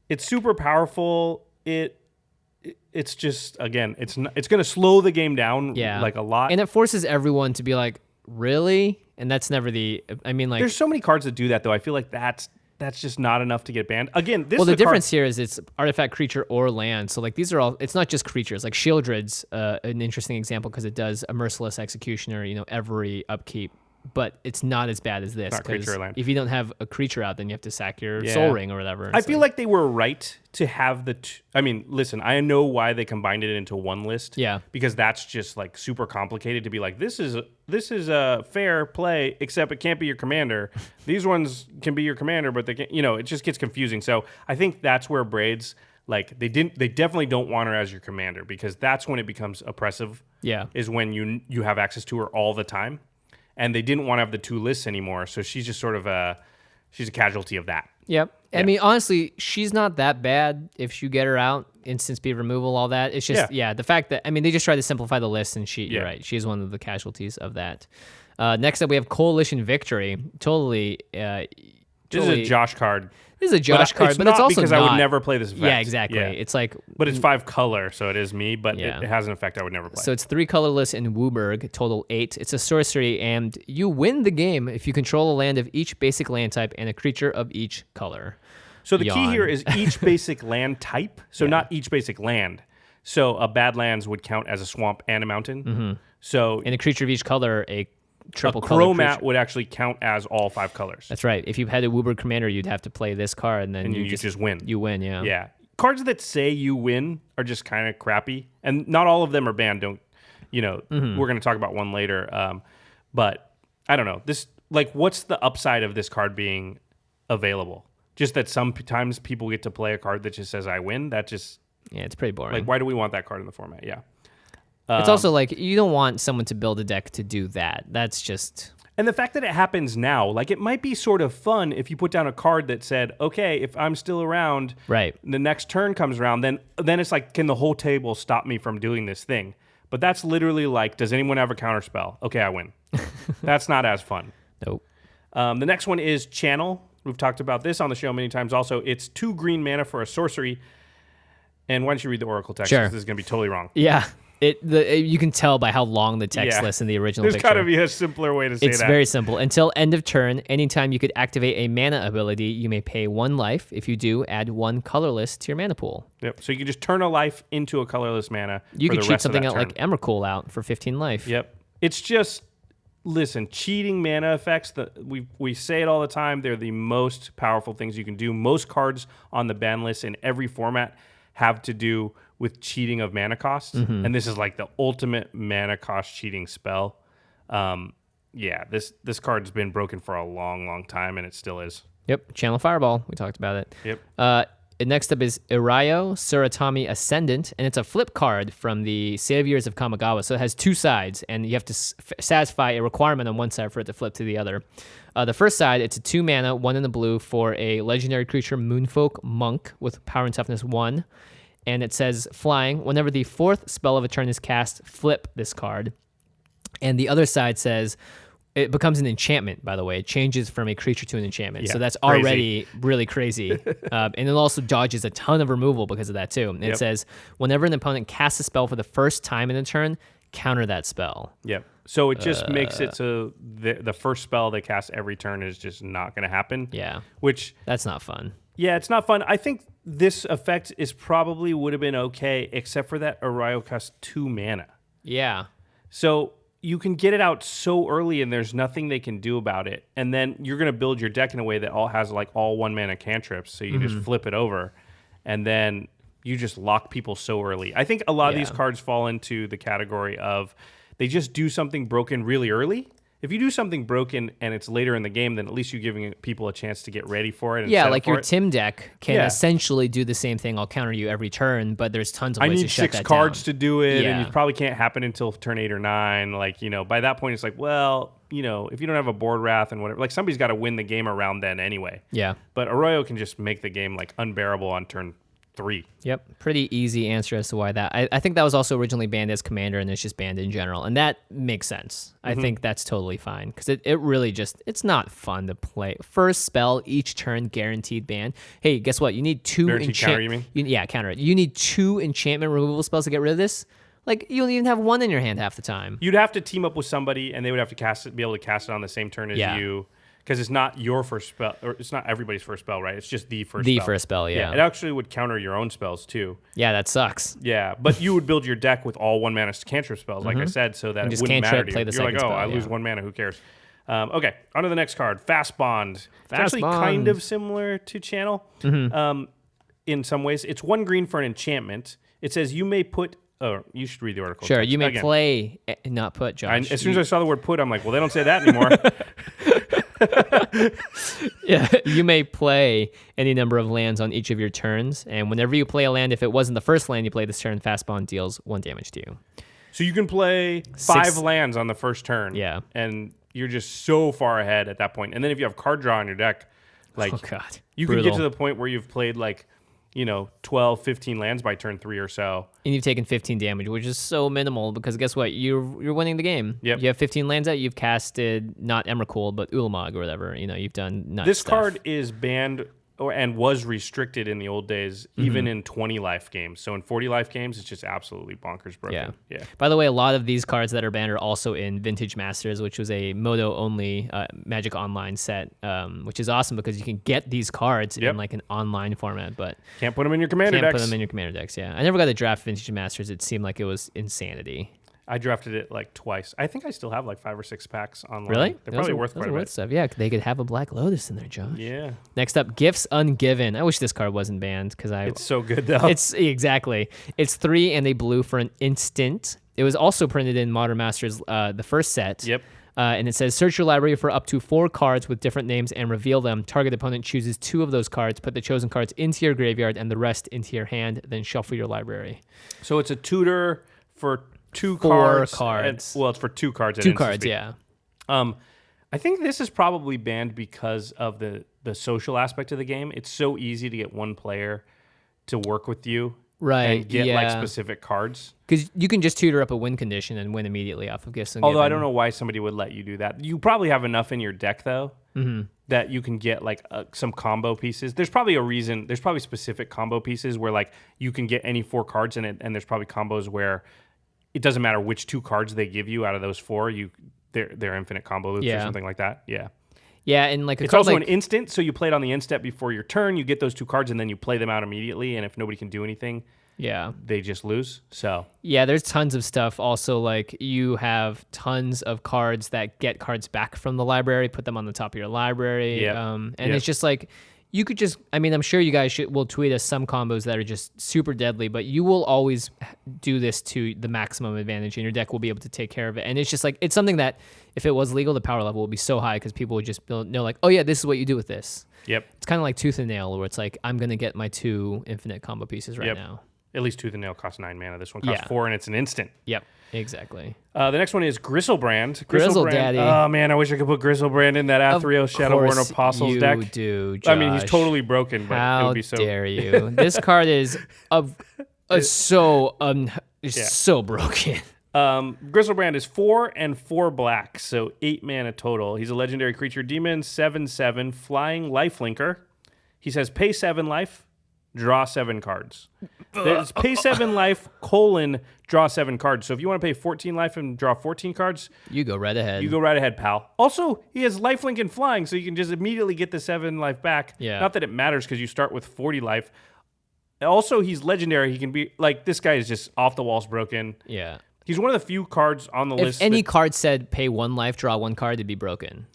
C: It's super powerful. It's just, again, it's going to slow the game down like a lot.
B: And it forces everyone to be like, really? And that's never
C: There's so many cards that do that, though. I feel like that's just not enough to get banned. Again, this
B: the
C: is
B: difference here is it's artifact, creature, or land. So like these are all. It's not just creatures. Like Shieldred's an interesting example because it does a merciless executioner. Every upkeep, but it's not as bad as this.
C: Not creature or land.
B: If you don't have a creature out, then you have to sack your Soul Ring or whatever.
C: I feel like they were right to have listen, I know why they combined it into one list.
B: Yeah.
C: Because that's just like super complicated to be like, this is a fair play, except it can't be your commander. These ones can be your commander, but they can't, it just gets confusing. So I think that's where Braids, like they definitely don't want her as your commander because that's when it becomes oppressive.
B: Yeah.
C: Is when you have access to her all the time. And they didn't want to have the 2 lists anymore. So she's just sort of she's a casualty of that.
B: Yep. I mean, honestly, she's not that bad if you get her out, instant speed removal, all that. It's just, the fact that, they just tried to simplify the list, and you're right, she's one of the casualties of that. Next up, we have Coalition Victory. Totally.
C: This is a Josh card.
B: This is a Josh card, but
C: not
B: it's also
C: because
B: not.
C: I would never play this effect.
B: Yeah, exactly.
C: Yeah.
B: It's like,
C: but it's 5 color, so it is me. But
B: Yeah.
C: it has an effect I would never play.
B: so it's 3 colorless in Wooburg, total 8. It's a sorcery, and you win the game if you control a land of each basic land type and a creature of each color.
C: So the key
B: Yawn.
C: here is each basic land type. So not each basic land. So a Badlands would count as a swamp and a mountain. Mm-hmm. So
B: And a creature of each color, a triple
C: a
B: color
C: chromat
B: creature.
C: would actually count as all 5 colors.
B: That's right. If you had a Wooburg commander, you'd have to play this card, and then
C: And you just win.
B: You win, yeah.
C: Yeah. Cards that say you win are just kind of crappy. And not all of them are banned. We're going to talk about one later. But I don't know. What's the upside of this card being available? Just that sometimes people get to play a card that just says I win. That just,
B: Yeah, it's pretty boring.
C: why do we want that card in the format? Yeah.
B: It's also like you don't want someone to build a deck to do that. That's just
C: And the fact that it happens now, it might be sort of fun if you put down a card that said, okay, if I'm still around,
B: right.
C: the next turn comes around, then it's like, can the whole table stop me from doing this thing? But that's literally like, does anyone have a counterspell? Okay, I win. That's not as fun.
B: Nope.
C: The next one is Channel. We've talked about this on the show many times also. It's 2 green mana for a sorcery. And why don't you read the Oracle text?
B: Sure.
C: This is going to be totally wrong.
B: Yeah. You can tell by how long the text list in the original
C: There's
B: picture.
C: got to be a simpler way to say
B: It's
C: that.
B: very simple. Until end of turn, anytime you could activate a mana ability, you may pay 1 life. If you do, add 1 colorless to your mana pool.
C: Yep. So you can just turn a life into a colorless mana.
B: You
C: for
B: could
C: the
B: cheat
C: rest of
B: something
C: that
B: out
C: turn.
B: like Emrakul out for 15 life.
C: Yep. It's just, listen, cheating mana effects, we say it all the time, they're the most powerful things you can do. Most cards on the ban list in every format have to do with cheating of mana costs.
B: Mm-hmm.
C: And this is like the ultimate mana cost cheating spell. This card's been broken for a long, long time, and it still is.
B: Yep. Channel Fireball. We talked about it.
C: Yep.
B: Next up is Irayo Suratami Ascendant, and it's a flip card from the Saviors of Kamigawa. So it has 2 sides, and you have to satisfy a requirement on one side for it to flip to the other. The first side, it's a 2 mana, 1 in the blue for a legendary creature, Moonfolk Monk, with power and toughness 1. and it says flying. Whenever the 4th spell of a turn is cast, flip this card. And the other side says it becomes an enchantment, by the way. It changes from a creature to an enchantment.
C: Yeah,
B: so that's
C: crazy.
B: already really crazy. And it also dodges a ton of removal because of that, too. And it says, whenever an opponent casts a spell for the first time in a turn, counter that spell.
C: Yep. So it just makes it so the first spell they cast every turn is just not going to happen.
B: Yeah.
C: Which...
B: That's not fun.
C: Yeah, it's not fun. I think this effect is probably would have been okay, except for that Arayo costs 2 mana.
B: Yeah.
C: So you can get it out so early and there's nothing they can do about it. And then you're going to build your deck in a way that all has like all 1 mana cantrips. So you just flip it over and then you just lock people so early. I think a lot of these cards fall into the category of they just do something broken really early. If you do something broken and it's later in the game, then at least you're giving people a chance to get ready for it. And
B: Yeah,
C: set
B: like
C: for
B: your
C: it.
B: Tim deck can essentially do the same thing. I'll counter you every turn, but there's tons of
C: I
B: ways
C: need
B: to shut
C: 6
B: that
C: cards
B: down.
C: to do it,
B: Yeah.
C: and it probably can't happen until turn 8 or 9. Like, by that point, it's like, well, if you don't have a board wrath and whatever, like somebody's got to win the game around then anyway.
B: Yeah.
C: But Arroyo can just make the game like unbearable on turn 3.
B: Yep. Pretty easy answer as to why that. I think that was also originally banned as Commander, and it's just banned in general. And that makes sense. I think that's totally fine because it really just, it's not fun to play. First spell, each turn, guaranteed ban. Hey, guess what? You need 2
C: Guaranteed counter, you mean?
B: Yeah, counter it. You need 2 enchantment removal spells to get rid of this. Like, you don't even have 1 in your hand half the time.
C: You'd have to team up with somebody, and they would have to be able to cast it on the same turn as you. Because it's not your first spell, or it's not everybody's first spell, right? It's just the first spell.
B: The first spell, yeah.
C: It actually would counter your own spells, too.
B: Yeah, that sucks.
C: Yeah, but you would build your deck with all 1 mana cantrip spells, like I said, so that
B: And
C: it
B: just
C: wouldn't
B: cantrip,
C: matter to
B: play
C: you.
B: the
C: You're like,
B: second spell,
C: I lose
B: yeah.
C: 1 mana, who cares? Okay, on to the next card, Fast Bond. It's actually
B: Bond.
C: kind of similar to Channel in some ways. It's 1 green for an enchantment. It says you may put... Oh, you should read the article.
B: Sure,
C: text.
B: you may
C: Again,
B: play, not put, Josh.
C: as soon as I saw the word put, I'm like, well, they don't say that anymore.
B: Yeah, you may play any number of lands on each of your turns, and whenever you play a land, if it wasn't the first land you played this turn, Fast Bond deals 1 damage to you.
C: So you can play 5
B: 6
C: lands on the first turn.
B: Yeah.
C: And you're just so far ahead at that point. And then if you have card draw on your deck, like
B: Oh, God.
C: you
B: Brutal.
C: can get to the point where you've played like, 12, 15 lands by turn 3 or so.
B: And you've taken 15 damage, which is so minimal because guess what? You're winning the game.
C: Yep.
B: You have 15 lands out. You've casted not Emrakul, but Ulamog or whatever. You've done nuts
C: This
B: stuff.
C: card is banned and was restricted in the old days, even in 20 life games. So in 40 life games, it's just absolutely bonkers broken. Yeah.
B: By the way, a lot of these cards that are banned are also in Vintage Masters, which was a Moto-only Magic Online set, which is awesome because you can get these cards in like an online format, but
C: Can't put them in your commander
B: can't
C: decks.
B: put them in your Commander decks. Yeah, I never got to draft Vintage Masters. It seemed like it was insanity.
C: I drafted it like twice. I think I still have like 5 or 6 packs online.
B: Really?
C: They're probably worth quite a bit.
B: Stuff. Yeah, they could have a Black Lotus in there, Josh.
C: Yeah.
B: Next up, Gifts Ungiven. I wish this card wasn't banned because
C: It's so good though.
B: It's exactly. It's 3 and a blue for an instant. It was also printed in Modern Masters, the first set.
C: Yep.
B: And it says, search your library for up to 4 cards with different names and reveal them. Target opponent chooses 2 of those cards. Put the chosen cards into your graveyard and the rest into your hand. Then shuffle your library.
C: So it's a tutor for 2
B: 4
C: cards.
B: cards.
C: Well, it's for 2 cards. at
B: 2
C: instant
B: cards,
C: speed.
B: yeah.
C: I think this is probably banned because of the social aspect of the game. It's so easy to get one player to work with you
B: Right,
C: and get like
B: yeah.
C: specific cards.
B: Because you can just tutor up a win condition and win immediately off of Gifts Ungiven.
C: Although I don't know why somebody would let you do that. You probably have enough in your deck though that you can get like some combo pieces. There's probably a reason. There's probably specific combo pieces where like you can get any 4 cards in it, and there's probably combos where it doesn't matter which 2 cards they give you out of those 4. They're infinite combo loops or something like that. Yeah.
B: Yeah, and like
C: It's also an instant, so you play it on the end step before your turn. You get those 2 cards, and then you play them out immediately. And if nobody can do anything, they just lose. So
B: yeah, there's tons of stuff. Also, like you have tons of cards that get cards back from the library, put them on the top of your library. And it's just like you could just. I mean, I'm sure you guys will tweet us some combos that are just super deadly, but you will always do this to the maximum advantage, and your deck will be able to take care of it. And it's just like it's something that if it was legal, the power level would be so high because people would just know like, oh yeah, this is what you do with this.
C: Yep.
B: It's kind of like Tooth and Nail, where it's like I'm gonna get my 2 infinite combo pieces right now.
C: At least Tooth and Nail costs 9 mana. This one costs 4, and it's an instant.
B: Yep, exactly.
C: The next one is Gristlebrand.
B: Grizzle
C: Gristlebrand.
B: Daddy.
C: Oh man, I wish I could put Gristlebrand in that Athreal Shadowborn Apostles
B: you
C: deck.
B: Do,
C: I mean, he's
B: Josh.
C: totally broken, but it
B: How
C: would be so.
B: dare you? This card is It's so broken.
C: Grizzlebrand is 4 and 4 black, so 8 mana total. He's a legendary creature demon, 7/7, flying lifelinker. He says pay 7 life, draw 7 cards. There's pay 7 life, draw 7 cards. So if you want to pay 14 life and draw 14 cards,
B: you go right ahead.
C: You go right ahead, pal. Also, he has lifelink and flying, so you can just immediately get the 7 life back.
B: Yeah.
C: Not that it matters because you start with 40 life. Also, he's legendary. He can be like, this guy is just off the walls broken.
B: Yeah.
C: He's one of the few cards on the list.
B: If any card said pay 1 life, draw 1 card, it'd be broken.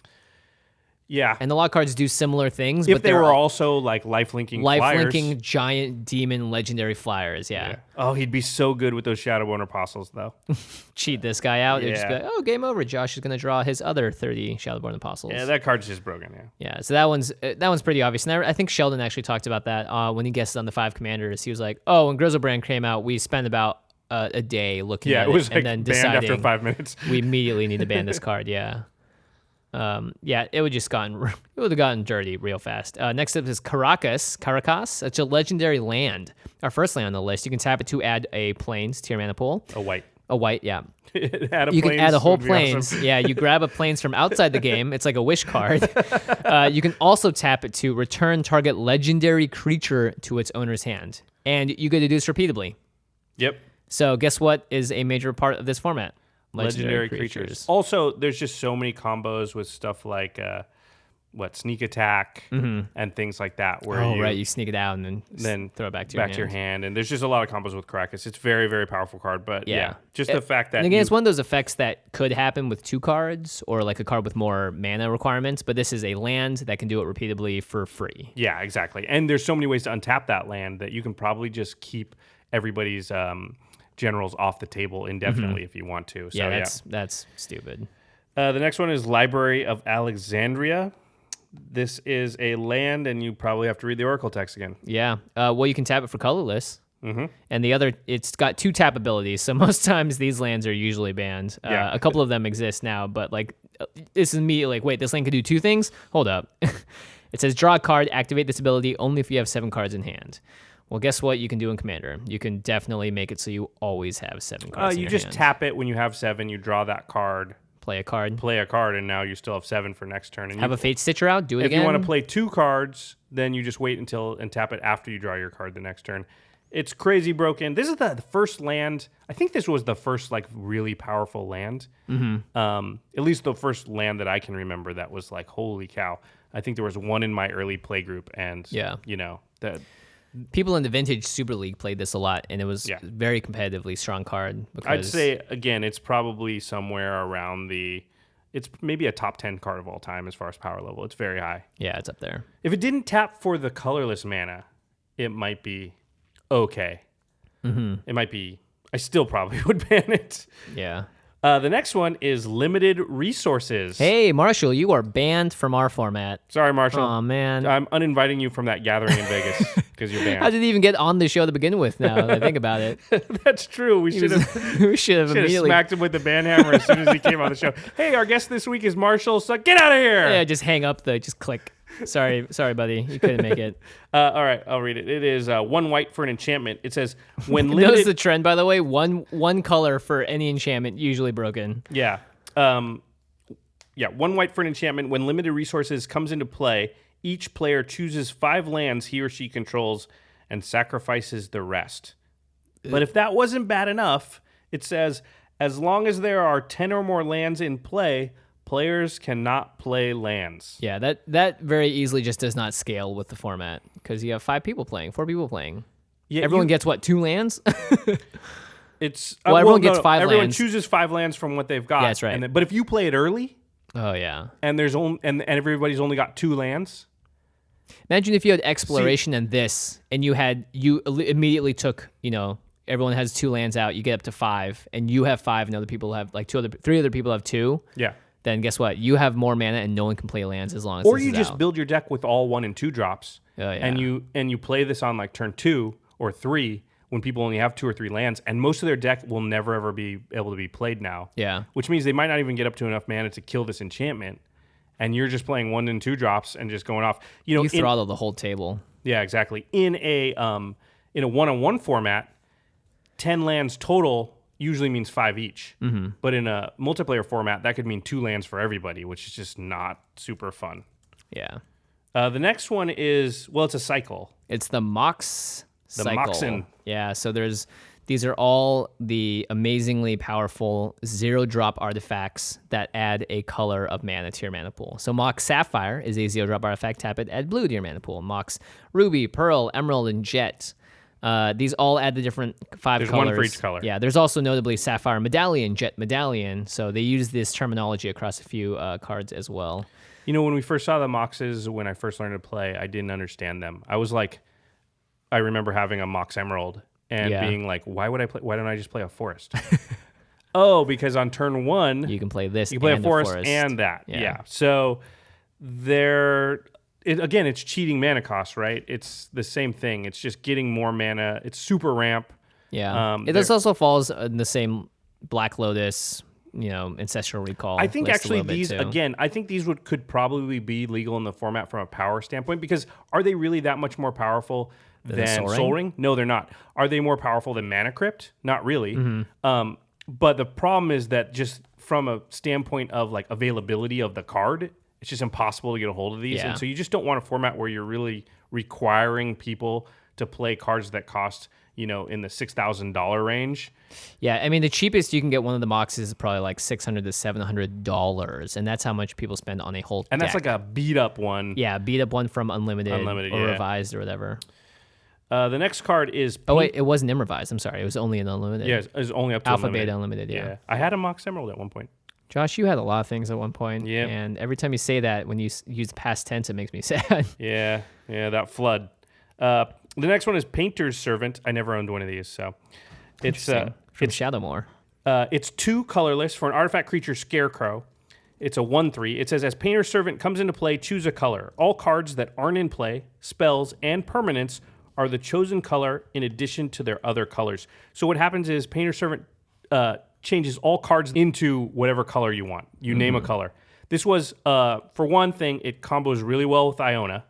C: Yeah.
B: And a lot of cards do similar things.
C: If
B: but
C: they were also like lifelinking
B: lifelinking giant demon legendary flyers, yeah.
C: Oh, he'd be so good with those Shadowborn Apostles, though.
B: Cheat this guy out.
C: Yeah.
B: It'd just be like, oh, game over. Josh is going to draw his other 30 Shadowborn Apostles.
C: Yeah, that card's just broken,
B: Yeah, so that one's pretty obvious. And I think Sheldon actually talked about that when he guested on the 5 commanders. He was like, oh, when Grizzlebrand came out, we spent about a day looking at it.
C: Yeah, it was like
B: and then
C: banned
B: deciding
C: after 5 minutes.
B: We immediately need to ban this card, yeah. It would have gotten dirty real fast. Next up is Caracas. It's a legendary land. Our first land on the list. You can tap it to add a plains to your mana pool.
C: A white,
B: yeah.
C: You
B: can add a whole plains. Awesome. Yeah, you grab a plains from outside the game. It's like a wish card. You can also tap it to return target legendary creature to its owner's hand. And you get to do this repeatedly.
C: Yep.
B: So guess what is a major part of this format?
C: Legendary creatures. Also, there's just so many combos with stuff like sneak attack and things like that. Where
B: you sneak it out and then throw it back to your hand.
C: And there's just a lot of combos with Caracas. It's very, very powerful card. But the fact that
B: and again, it's one of those effects that could happen with 2 cards or like a card with more mana requirements. But this is a land that can do it repeatedly for free.
C: Yeah, exactly. And there's so many ways to untap that land that you can probably just keep everybody's generals off the table indefinitely if you want to. So,
B: that's stupid.
C: The next one is Library of Alexandria. This is a land, and you probably have to read the Oracle text again.
B: Yeah. Well, you can tap it for colorless. And the other, it's got 2 tap abilities. So most times these lands are usually banned. A couple of them exist now, but like this is immediately like, wait, this land can do 2 things? Hold up. It says draw a card, activate this ability only if you have 7 cards in hand. Well, guess what you can do in Commander? You can definitely make it so you always have 7 cards in your hand.
C: You just tap it when you have 7, you draw that card.
B: Play a card,
C: and now you still have 7 for next turn. And
B: have a Fate Stitcher out, do it again.
C: If you want to play 2 cards, then you just wait and tap it after you draw your card the next turn. It's crazy broken. This is the first land. I think this was the first like really powerful land. At least the first land that I can remember that was like, holy cow. I think there was one in my early play group, and that.
B: People in the Vintage Super League played this a lot, and it was a very competitively strong card.
C: I'd say, again, it's probably somewhere around it's maybe a top 10 card of all time as far as power level. It's very high.
B: Yeah, it's up there.
C: If it didn't tap for the colorless mana, it might be okay. It might be, I still probably would ban it.
B: Yeah.
C: The next one is Limited Resources.
B: Hey, Marshall, you are banned from our format.
C: Sorry, Marshall.
B: Oh, man.
C: I'm uninviting you from that gathering in Vegas because you're banned.
B: How did he even get on the show to begin with now that I think about it?
C: That's true. We should have
B: immediately
C: smacked him with the ban hammer as soon as he came on the show. Hey, our guest this week is Marshall, so get out of here.
B: Yeah, just hang up just click. Sorry, buddy. You couldn't make it.
C: All right, I'll read it. It is 1 white for an enchantment. It says, when limited...
B: Notice the trend, by the way. One color for any enchantment, usually broken.
C: Yeah. 1 white for an enchantment. When limited resources comes into play, each player chooses 5 lands he or she controls and sacrifices the rest. But if that wasn't bad enough, it says, as long as there are 10 or more lands in play, players cannot play lands.
B: Yeah, that very easily just does not scale with the format because you have 4 people playing. Yeah, everyone gets what, 2 lands?
C: It's
B: everyone gets 5 lands.
C: Everyone chooses 5 lands from what they've got.
B: Yeah, that's right.
C: But if you play it early,
B: oh yeah,
C: and there's only and everybody's only got 2 lands.
B: Imagine if you had exploration and this, and you immediately took, everyone has 2 lands out. You get up to 5, and you have 5, and other people have 3 other people have 2.
C: Yeah.
B: Then guess what? You have more mana, and no one can play lands as long as.
C: Or
B: this
C: you
B: is
C: just
B: out.
C: build your deck with all 1 and 2 drops, and you play this on like turn 2 or 3 when people only have 2 or 3 lands, and most of their deck will never ever be able to be played now.
B: Yeah.
C: Which means they might not even get up to enough mana to kill this enchantment, and you're just playing 1 and 2 drops and just going off.
B: You throttle the whole table.
C: Yeah, exactly. In a 1-on-1 format, 10 lands total usually means 5 each. Mm-hmm. But in a multiplayer format, that could mean 2 lands for everybody, which is just not super fun.
B: Yeah.
C: The next one is, well, it's a cycle.
B: It's the Mox
C: The
B: cycle.
C: Moxen.
B: Yeah, so these are all the amazingly powerful 0-drop artifacts that add a color of mana to your mana pool. So Mox Sapphire is a 0-drop artifact. Tap it, add blue to your mana pool. Mox Ruby, Pearl, Emerald, and Jet. These all add the different 5
C: There's
B: colors.
C: one for each color.
B: Yeah, there's also notably Sapphire Medallion, Jet Medallion. So they use this terminology across a few cards as well.
C: You know, when we first saw the Moxes, when I first learned to play, I didn't understand them. I was like, I remember having a Mox Emerald and being like, why don't I just play a forest? Oh, because on turn 1,
B: You can play this.
C: you play
B: and
C: a forest and that. Yeah. So it's cheating mana cost, right? It's the same thing. It's just getting more mana. It's super ramp.
B: Yeah. This also falls in the same Black Lotus, Ancestral Recall.
C: I think
B: list a
C: actually
B: little bit
C: these,
B: too.
C: again, I think these could probably be legal in the format from a power standpoint, because are they really that much more powerful than Sol Ring? No, they're not. Are they more powerful than Mana Crypt? Not really.
B: Mm-hmm.
C: But the problem is that just from a standpoint of like availability of the card, it's just impossible to get a hold of these.
B: Yeah.
C: And so you just don't want a format where you're really requiring people to play cards that cost, in the $6,000 range.
B: Yeah, I mean, the cheapest you can get one of the Moxes is probably like $600 to $700, and that's how much people spend on a whole
C: And
B: deck.
C: that's like a beat up one.
B: Yeah, beat up one from Unlimited or Revised or whatever.
C: The next card is...
B: Oh, wait, it wasn't in Revised. I'm sorry. It was only in Unlimited.
C: Yeah, it was only up to
B: Alpha,
C: Unlimited.
B: Beta, Unlimited, yeah.
C: I had a Mox Emerald at one point.
B: Josh, you had a lot of things at one point.
C: Yeah.
B: And every time you say that, when you use past tense, it makes me sad.
C: Yeah, that flood. The next one is Painter's Servant. I never owned one of these, so it's
B: from Shadowmoor.
C: It's 2 colorless for an artifact creature Scarecrow. It's a 1/3. It says, as Painter's Servant comes into play, choose a color. All cards that aren't in play, spells, and permanents are the chosen color in addition to their other colors. So what happens is Painter's Servant changes all cards into whatever color you want. You name a color. This was, for one thing, it combos really well with Iona.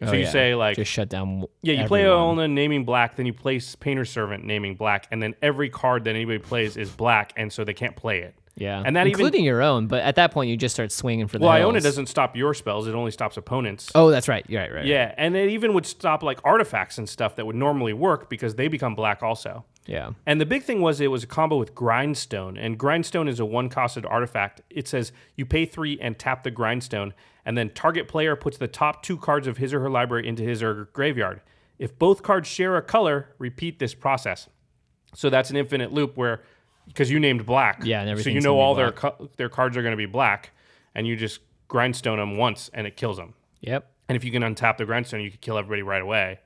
C: So you say like...
B: Just shut down
C: you play Iona naming black, then you play Painter's Servant naming black, and then every card that anybody plays is black, and so they can't play it.
B: Yeah,
C: and that
B: including your own, but at that point you just start swinging for the
C: Well,
B: hills.
C: Iona doesn't stop your spells, it only stops opponents.
B: Oh, that's right. You're right.
C: Yeah, and it even would stop like artifacts and stuff that would normally work because they become black also.
B: Yeah.
C: And the big thing was it was a combo with Grindstone, and Grindstone is a 1-costed artifact. It says you pay 3 and tap the Grindstone, and then target player puts the top 2 cards of his or her library into his or her graveyard. If both cards share a color, repeat this process. So that's an infinite loop where, because you named black,
B: and
C: so
B: everything's
C: you know
B: gonna
C: all
B: be
C: their cards are going to be black, and you just Grindstone them once, and it kills them.
B: Yep.
C: And if you can untap the Grindstone, you can kill everybody right away.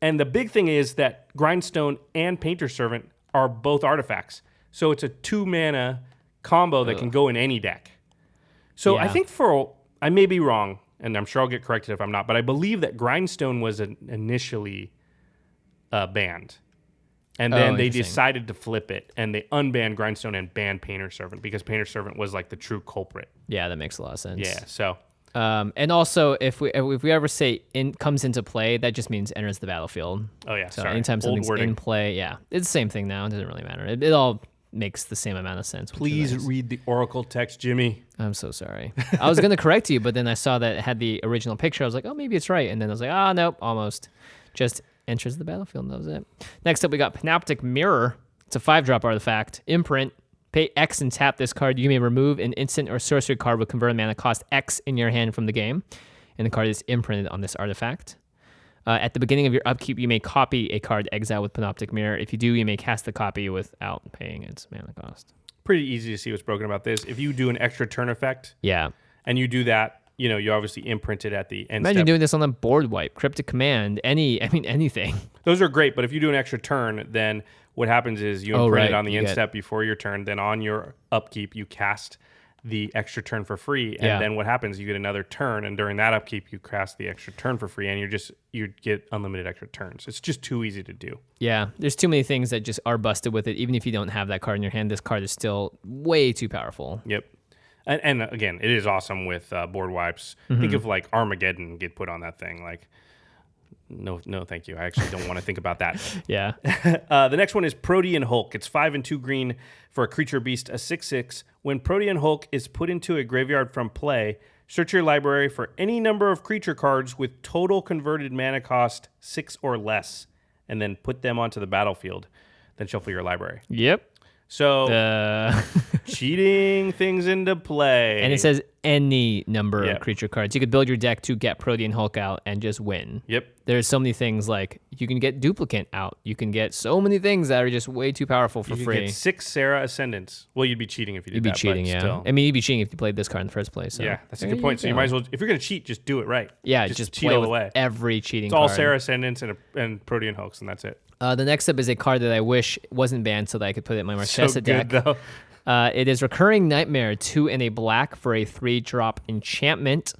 C: And the big thing is that Grindstone and Painter's Servant are both artifacts. So it's a 2-mana combo that can go in any deck. So I think I may be wrong, and I'm sure I'll get corrected if I'm not, but I believe that Grindstone was initially banned. And then they decided to flip it, and they unbanned Grindstone and banned Painter's Servant because Painter's Servant was like the true culprit.
B: Yeah, that makes a lot of sense.
C: Yeah, so...
B: and also, if we ever say comes into play, that just means enters the battlefield.
C: Oh yeah,
B: so
C: sorry.
B: anytime something's
C: Old wording.
B: in play, it's the same thing now. It doesn't really matter. It all makes the same amount of sense.
C: Please read the Oracle text, Jimmy.
B: I'm so sorry. I was going to correct you, but then I saw that it had the original picture. I was like, oh, maybe it's right. And then I was like, nope, almost. Just enters the battlefield, and that was it. Next up, we got Panoptic Mirror. It's a 5-drop artifact. Imprint. Pay X and tap this card. You may remove an instant or sorcery card with converted mana cost X in your hand from the game. And the card is imprinted on this artifact. At the beginning of your upkeep, you may copy a card exile with Panoptic Mirror. If you do, you may cast the copy without paying its mana cost.
C: Pretty easy to see what's broken about this. If you do an extra turn effect,
B: yeah,
C: and you do that, you obviously imprint it at the end.
B: Imagine doing this on a board wipe, Cryptic Command, anything.
C: Those are great, but if you do an extra turn, then what happens is you imprint it on the end step before your turn. Then on your upkeep, you cast the extra turn for free, and then what happens? You get another turn, and during that upkeep, you cast the extra turn for free, and you get unlimited extra turns. It's just too easy to do. Yeah,
B: there's too many things that just are busted with it. Even if you don't have that card in your hand, this card is still way too powerful.
C: Yep. And again, it is awesome with board wipes. Mm-hmm. Think of like Armageddon get put on that thing. Like No, thank you. I actually don't want to think about that.
B: Yeah.
C: The next one is Protean Hulk. It's 5 and 2 green for a creature beast, a 6/6. When Protean Hulk is put into a graveyard from play, search your library for any number of creature cards with total converted mana cost 6 or less, and then put them onto the battlefield. Then shuffle your library.
B: Yep.
C: So, cheating things into play.
B: And it says any number of creature cards. You could build your deck to get Protean Hulk out and just win.
C: Yep.
B: There's so many things like you can get Duplicant out. You can get so many things that are just way too powerful for free.
C: You get 6 Sarah Ascendants. Well, you'd be cheating if you did that.
B: You'd be cheating, yeah.
C: Still.
B: I mean, you'd be cheating if you played this card in the first place. So.
C: Yeah, that's a good point. So you might as well, if you're going to cheat, just do it right.
B: Yeah, just
C: cheat
B: play
C: all
B: with
C: the way.
B: Every cheating
C: It's
B: card.
C: all Sarah Ascendants and Protean Hulks, and that's it.
B: The next up is a card that I wish wasn't banned so that I could put it in my Marchesa deck.
C: Though.
B: It is Recurring Nightmare, 2 and a black for a 3-drop enchantment.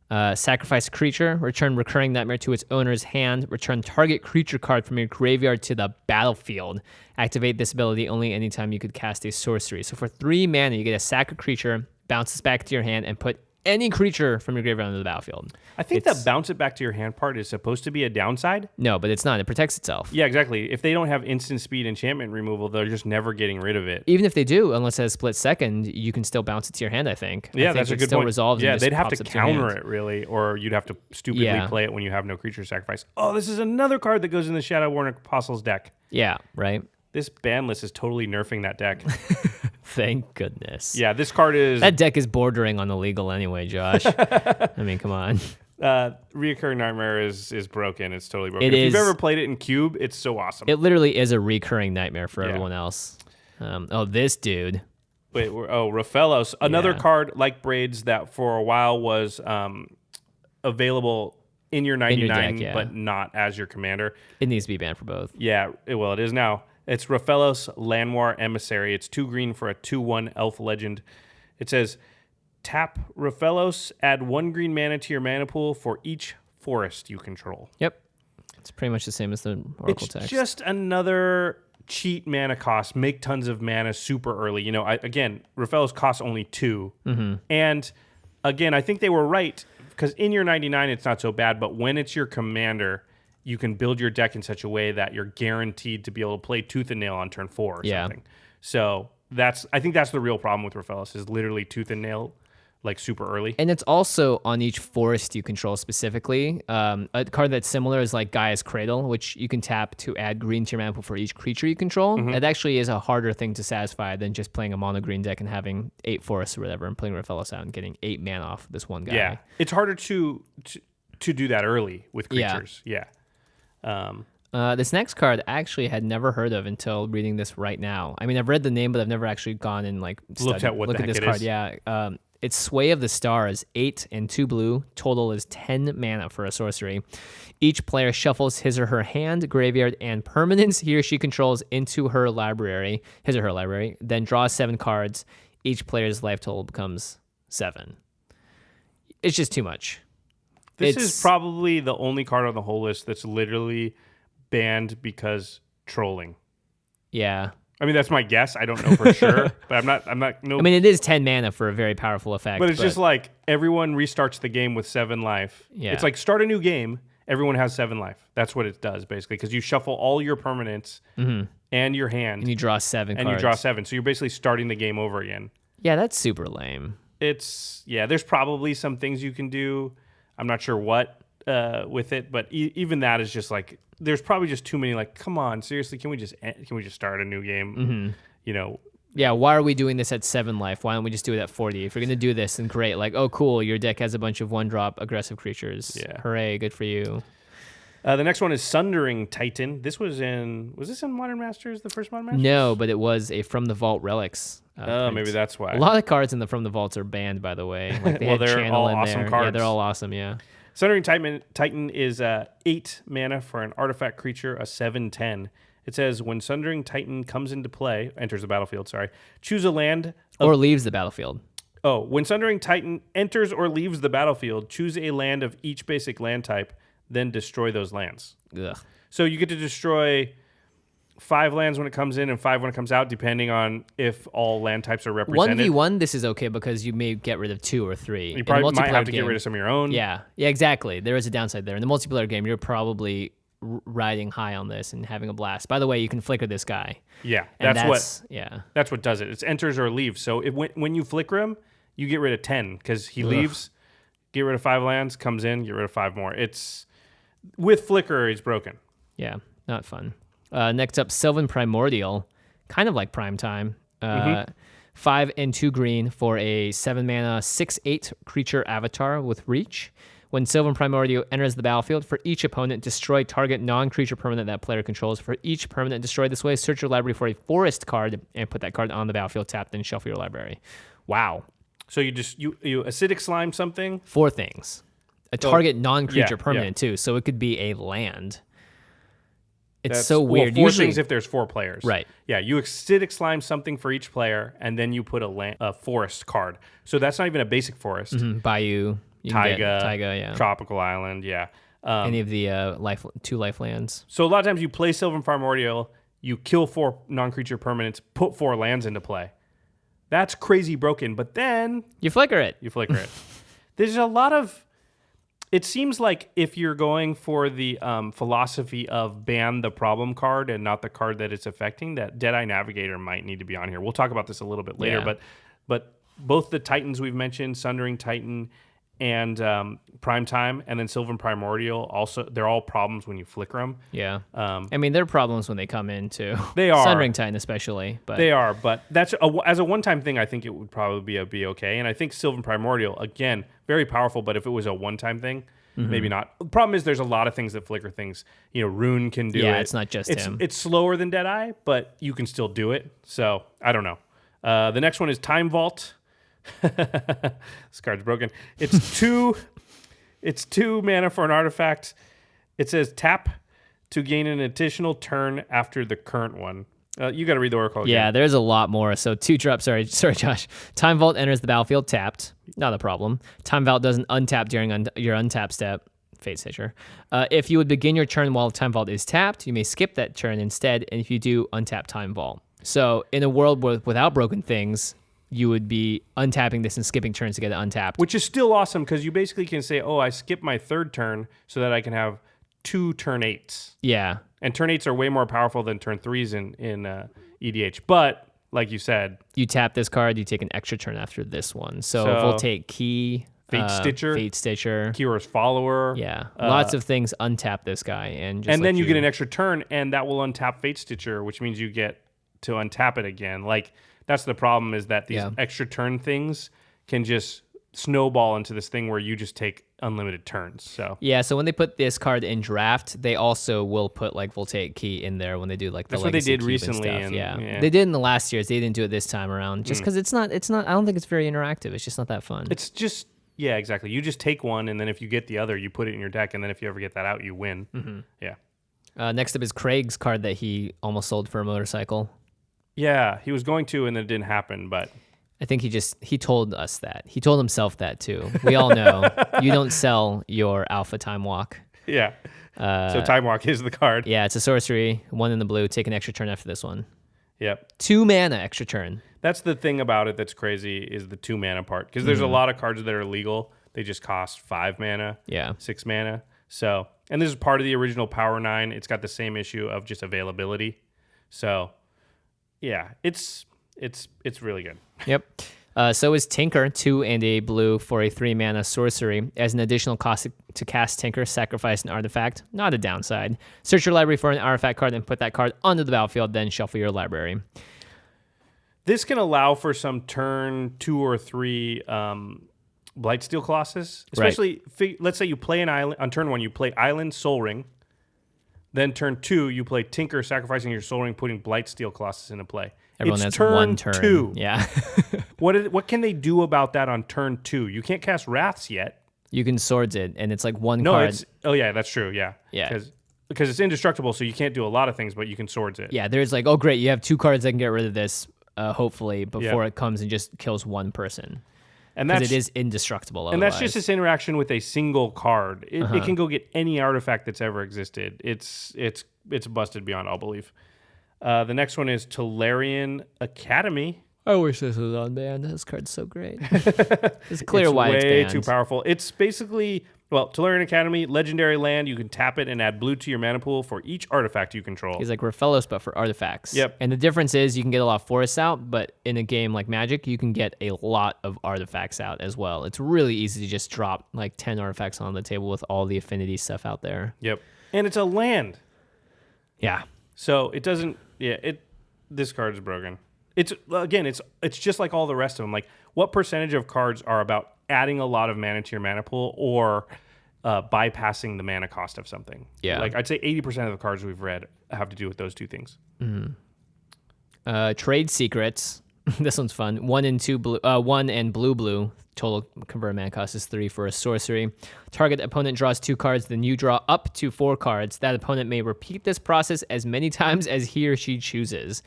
B: Sacrifice a creature, return Recurring Nightmare to its owner's hand, return target creature card from your graveyard to the battlefield. Activate this ability only anytime you could cast a sorcery. So for 3 mana, you get a sack a creature, bounce this back to your hand, and put any creature from your graveyard onto the battlefield.
C: I think that bounce it back to your hand part is supposed to be a downside.
B: No, but it's not. It protects itself.
C: Yeah, exactly. If they don't have instant speed enchantment removal, they're just never getting rid of it.
B: Even if they do, unless it has split second, you can still bounce it to your hand, I think.
C: Yeah,
B: I think
C: that's a good
B: still
C: point.
B: Resolves
C: yeah,
B: and
C: they'd have
B: pops
C: to
B: up your
C: counter
B: hand.
C: it, really, or you'd have to stupidly play it when you have no creature sacrifice. Oh, this is another card that goes in the Shadowborn Apostles deck.
B: Yeah, right?
C: This Banlist is totally nerfing that deck.
B: Thank goodness.
C: Yeah, this card is...
B: That deck is bordering on illegal anyway, Josh. I mean, come on.
C: Reoccurring Nightmare is broken. It's totally broken.
B: If
C: you've ever played it in Cube, it's so awesome.
B: It literally is a recurring nightmare for everyone else. This dude.
C: Wait, Raphaelos. Another card like Braids that for a while was available in your 99,
B: deck,
C: but not as your commander.
B: It needs to be banned for both.
C: Yeah, it is now. It's Raphaelos Llanowar Emissary. It's 2 green for a 2/1 elf legend. It says, tap Raphaelos, add 1 green mana to your mana pool for each forest you control.
B: Yep. It's pretty much the same as the Oracle text.
C: It's just another cheat mana cost. Make tons of mana super early. You know, again, Raphaelos costs only 2. Mm-hmm. And again, I think they were right because in your 99, it's not so bad. But when it's your commander, you can build your deck in such a way that you're guaranteed to be able to play Tooth and Nail on turn 4 or something. So I think that's the real problem with Raphaelos is literally Tooth and Nail like super early.
B: And it's also on each forest you control specifically. A card that's similar is like Gaia's Cradle, which you can tap to add green to your mana pool for each creature you control. Mm-hmm. It actually is a harder thing to satisfy than just playing a mono green deck and having 8 forests or whatever and playing Raphaelos out and getting 8 mana off this one guy.
C: Yeah, it's harder to do that early with creatures. Yeah.
B: This next card I actually had never heard of until reading this right now. I mean, I've read the name, but I've never actually gone and like
C: looked at
B: look at this card. Yeah, it's Sway of the Stars, 8 and 2 blue. Total is 10 mana for a sorcery. Each player shuffles his or her hand, graveyard, and permanents he or she controls into his or her library. Then draws 7 cards. Each player's life total becomes 7. It's just too much.
C: This is probably the only card on the whole list that's literally banned because trolling.
B: Yeah.
C: I mean, that's my guess. I don't know for sure, but I'm not. No.
B: I mean, it is 10 mana for a very powerful effect.
C: But it's just like everyone restarts the game with 7 life.
B: Yeah.
C: It's like start a new game. Everyone has 7 life. That's what it does basically, because you shuffle all your permanents and your hand,
B: and you draw 7 cards.
C: And you draw 7, so you're basically starting the game over again.
B: Yeah, that's super lame.
C: There's probably some things you can do. I'm not sure what with it, but even that is just like there's probably just too many. Like, come on, seriously, can we just start a new game? Mm-hmm. You know.
B: Yeah, why are we doing this at 7 life? Why don't we just do it at 40? If we're gonna do this, then great. Like, oh, cool, your deck has a bunch of 1-drop aggressive creatures. Yeah, hooray, good for you.
C: The next one is Sundering Titan. Was this in Modern Masters, the first Modern Masters?
B: No, but it was a From the Vault Relics.
C: Maybe that's why.
B: A lot of cards in the From the Vaults are banned, by the way. Like they had
C: they're
B: Channel
C: all
B: in
C: awesome
B: there.
C: cards.
B: Yeah, they're all awesome, yeah.
C: Sundering Titan is 8 mana for an artifact creature, a 7/10. It says, when Sundering Titan comes into play, enters the battlefield, choose a land.
B: Or leaves the battlefield.
C: Oh, when Sundering Titan enters or leaves the battlefield, choose a land of each basic land type, then destroy those lands.
B: Ugh.
C: So you get to destroy 5 lands when it comes in and 5 when it comes out, depending on if all land types are represented.
B: 1v1, this is okay because you may get rid of 2 or 3.
C: You probably might have to get rid of some of your own.
B: Yeah, exactly. There is a downside there. In the multiplayer game, you're probably riding high on this and having a blast. By the way, you can flicker this guy.
C: Yeah,
B: that's
C: what does it. It's enters or leaves. So when you flicker him, you get rid of 10 because he leaves, get rid of 5 lands, comes in, get rid of 5 more. It's with flicker, he's broken.
B: Yeah, not fun. Next up, Sylvan Primordial, kind of like Prime Time. 5 and 2 green for a 7 mana 6/8 creature avatar with reach. When Sylvan Primordial enters the battlefield, for each opponent, destroy target non-creature permanent that player controls. For each permanent destroyed this way, search your library for a forest card and put that card on the battlefield tapped, then shuffle your library. Wow.
C: So you acidic slime something?
B: 4 things. A target non-creature permanent too, so it could be a land. That's so weird.
C: 4 things if there's 4 players.
B: Right.
C: Yeah, you acidic slime something for each player, and then you put a forest card. So that's not even a basic forest.
B: Bayou,
C: Taiga, Tropical Island,
B: any of the 2 life lands.
C: So a lot of times you play Sylvan Primordial, you kill 4 non-creature permanents, put 4 lands into play. That's crazy broken, but then...
B: You flicker it.
C: There's a lot of... It seems like if you're going for the philosophy of ban the problem card and not the card that it's affecting, that Deadeye Navigator might need to be on here. We'll talk about this a little bit later, but both the Titans we've mentioned, Sundering Titan and Primetime, and then Sylvan Primordial, also, they're all problems when you flicker them.
B: Yeah. I mean, they're problems when they come in, too.
C: They are.
B: Sundering Titan especially. But
C: they are, but that's as a one-time thing, I think it would probably be okay. And I think Sylvan Primordial, again, very powerful, but if it was a one-time thing, maybe not. The problem is there's a lot of things that flicker things. Rune can do it.
B: Yeah, it's not just him.
C: It's slower than Deadeye, but you can still do it. So, I don't know. The next one is Time Vault. This card's broken. It's 2 mana for an artifact. It says tap to gain an additional turn after the current one. You got to read the oracle again.
B: Yeah, there's a lot more. So 2 drops. Sorry, Josh. Time Vault enters the battlefield tapped. Not a problem. Time Vault doesn't untap during your untap step. Fate Stitcher. If you would begin your turn while Time Vault is tapped, you may skip that turn instead. And if you do, untap Time Vault. So in a world without broken things, you would be untapping this and skipping turns to get it untapped.
C: Which is still awesome because you basically can say, I skip my 3rd turn so that I can have 2 turn 8s.
B: Yeah.
C: And turn 8s are way more powerful than turn 3s in EDH. But, like you said...
B: You tap this card, you take an extra turn after this one. So we'll take Key...
C: Fate Stitcher. Kira's Follower.
B: Yeah. Lots of things untap this guy. And
C: then you get an extra turn, and that will untap Fate Stitcher, which means you get to untap it again. That's the problem, is that these extra turn things can just snowball into this thing where you just take unlimited turns. So
B: when they put this card in draft, they also will put Voltaic Key in there when they do the
C: that's what they did recently.
B: And they did in the last years. They didn't do it this time around just because it's not. I don't think it's very interactive. It's just not that fun.
C: It's just exactly. You just take one, and then if you get the other, you put it in your deck, and then if you ever get that out, you win. Yeah.
B: Next up is Craig's card that he almost sold for a motorcycle.
C: Yeah, he was going to, and then it didn't happen, but...
B: I think he told us that. He told himself that, too. We all know you don't sell your Alpha Time Walk.
C: Yeah. So Time Walk is the card.
B: Yeah, it's a sorcery, 1 in the blue. Take an extra turn after this one.
C: Yep.
B: 2 mana extra turn.
C: That's the thing about it that's crazy, is the 2 mana part. Because there's a lot of cards that are legal. They just cost 5 mana, 6 mana. So, and this is part of the original Power 9. It's got the same issue of just availability. So... yeah, it's really good.
B: Yep. So is Tinker, 2 and a blue for a 3 mana sorcery. As an additional cost to cast Tinker, sacrifice an artifact. Not a downside. Search your library for an artifact card and put that card onto the battlefield, then shuffle your library.
C: This can allow for some turn 2 or 3 Blightsteel Colossus. Especially, let's say you play an island. On turn 1, you play Island, Soul Ring. Then turn 2, you play Tinker, sacrificing your Soul Ring, putting Blightsteel Colossus into play.
B: Everyone
C: it's
B: has
C: turn
B: one turn.
C: 2.
B: Yeah.
C: What can they do about that on turn 2? You can't cast Wraths yet.
B: You can Swords it, and it's one card.
C: Yeah, that's true. Yeah. Because it's indestructible, so you can't do a lot of things, but you can Swords it.
B: Yeah, there's oh great, you have 2 cards that can get rid of this, hopefully, before it comes and just kills 1 person. And it is indestructible.
C: And that's just this interaction with a single card. It can go get any artifact that's ever existed. It's busted beyond all belief. The next one is Tolarian Academy.
B: I wish this was unbanned. This card's so great. It's clear why it's
C: way
B: banned.
C: too powerful. It's basically, Tolarian Academy, legendary land. You can tap it and add blue to your mana pool for each artifact you control.
B: He's like Raphaelos, but for artifacts.
C: Yep.
B: And the difference is you can get a lot of forests out, but in a game like Magic, you can get a lot of artifacts out as well. It's really easy to just drop like 10 artifacts on the table with all the affinity stuff out there.
C: Yep. And it's a land.
B: Yeah.
C: So it doesn't, this card is broken. It's just like all the rest of them. Like, what percentage of cards are about adding a lot of mana to your mana pool or bypassing the mana cost of something?
B: Yeah.
C: Like, I'd say 80% of the cards we've read have to do with those two things.
B: Trade secrets. This one's fun. 1 and 2 blue, 1 and blue. Total converted mana cost is 3 for a sorcery. Target opponent draws 2 cards, then you draw up to 4 cards. That opponent may repeat this process as many times as he or she chooses.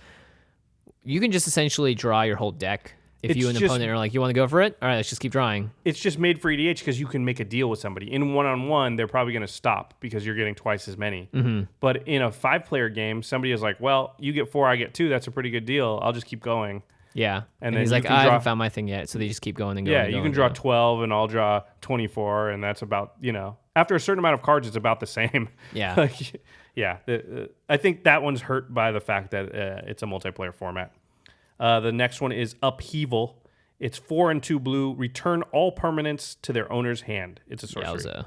B: You can just essentially draw your whole deck. If you and the opponent are like, you want to go for it? All right, let's just keep drawing.
C: It's just made for EDH because you can make a deal with somebody. In one-on-one, they're probably going to stop because you're getting twice as many. Mm-hmm. But in a 5-player game, somebody is like, well, you get 4, I get 2. That's a pretty good deal. I'll just keep going.
B: Yeah. And
C: then
B: he's like, I haven't found my thing yet. So they just keep going and going.
C: Yeah, you can draw 12 and I'll draw 24. And that's about, after a certain amount of cards, it's about the same.
B: Yeah.
C: I think that one's hurt by the fact that it's a multiplayer format. The next one is Upheaval. It's 4 and 2 blue. Return all permanents to their owner's hand. It's a sorcery.
B: Yowza.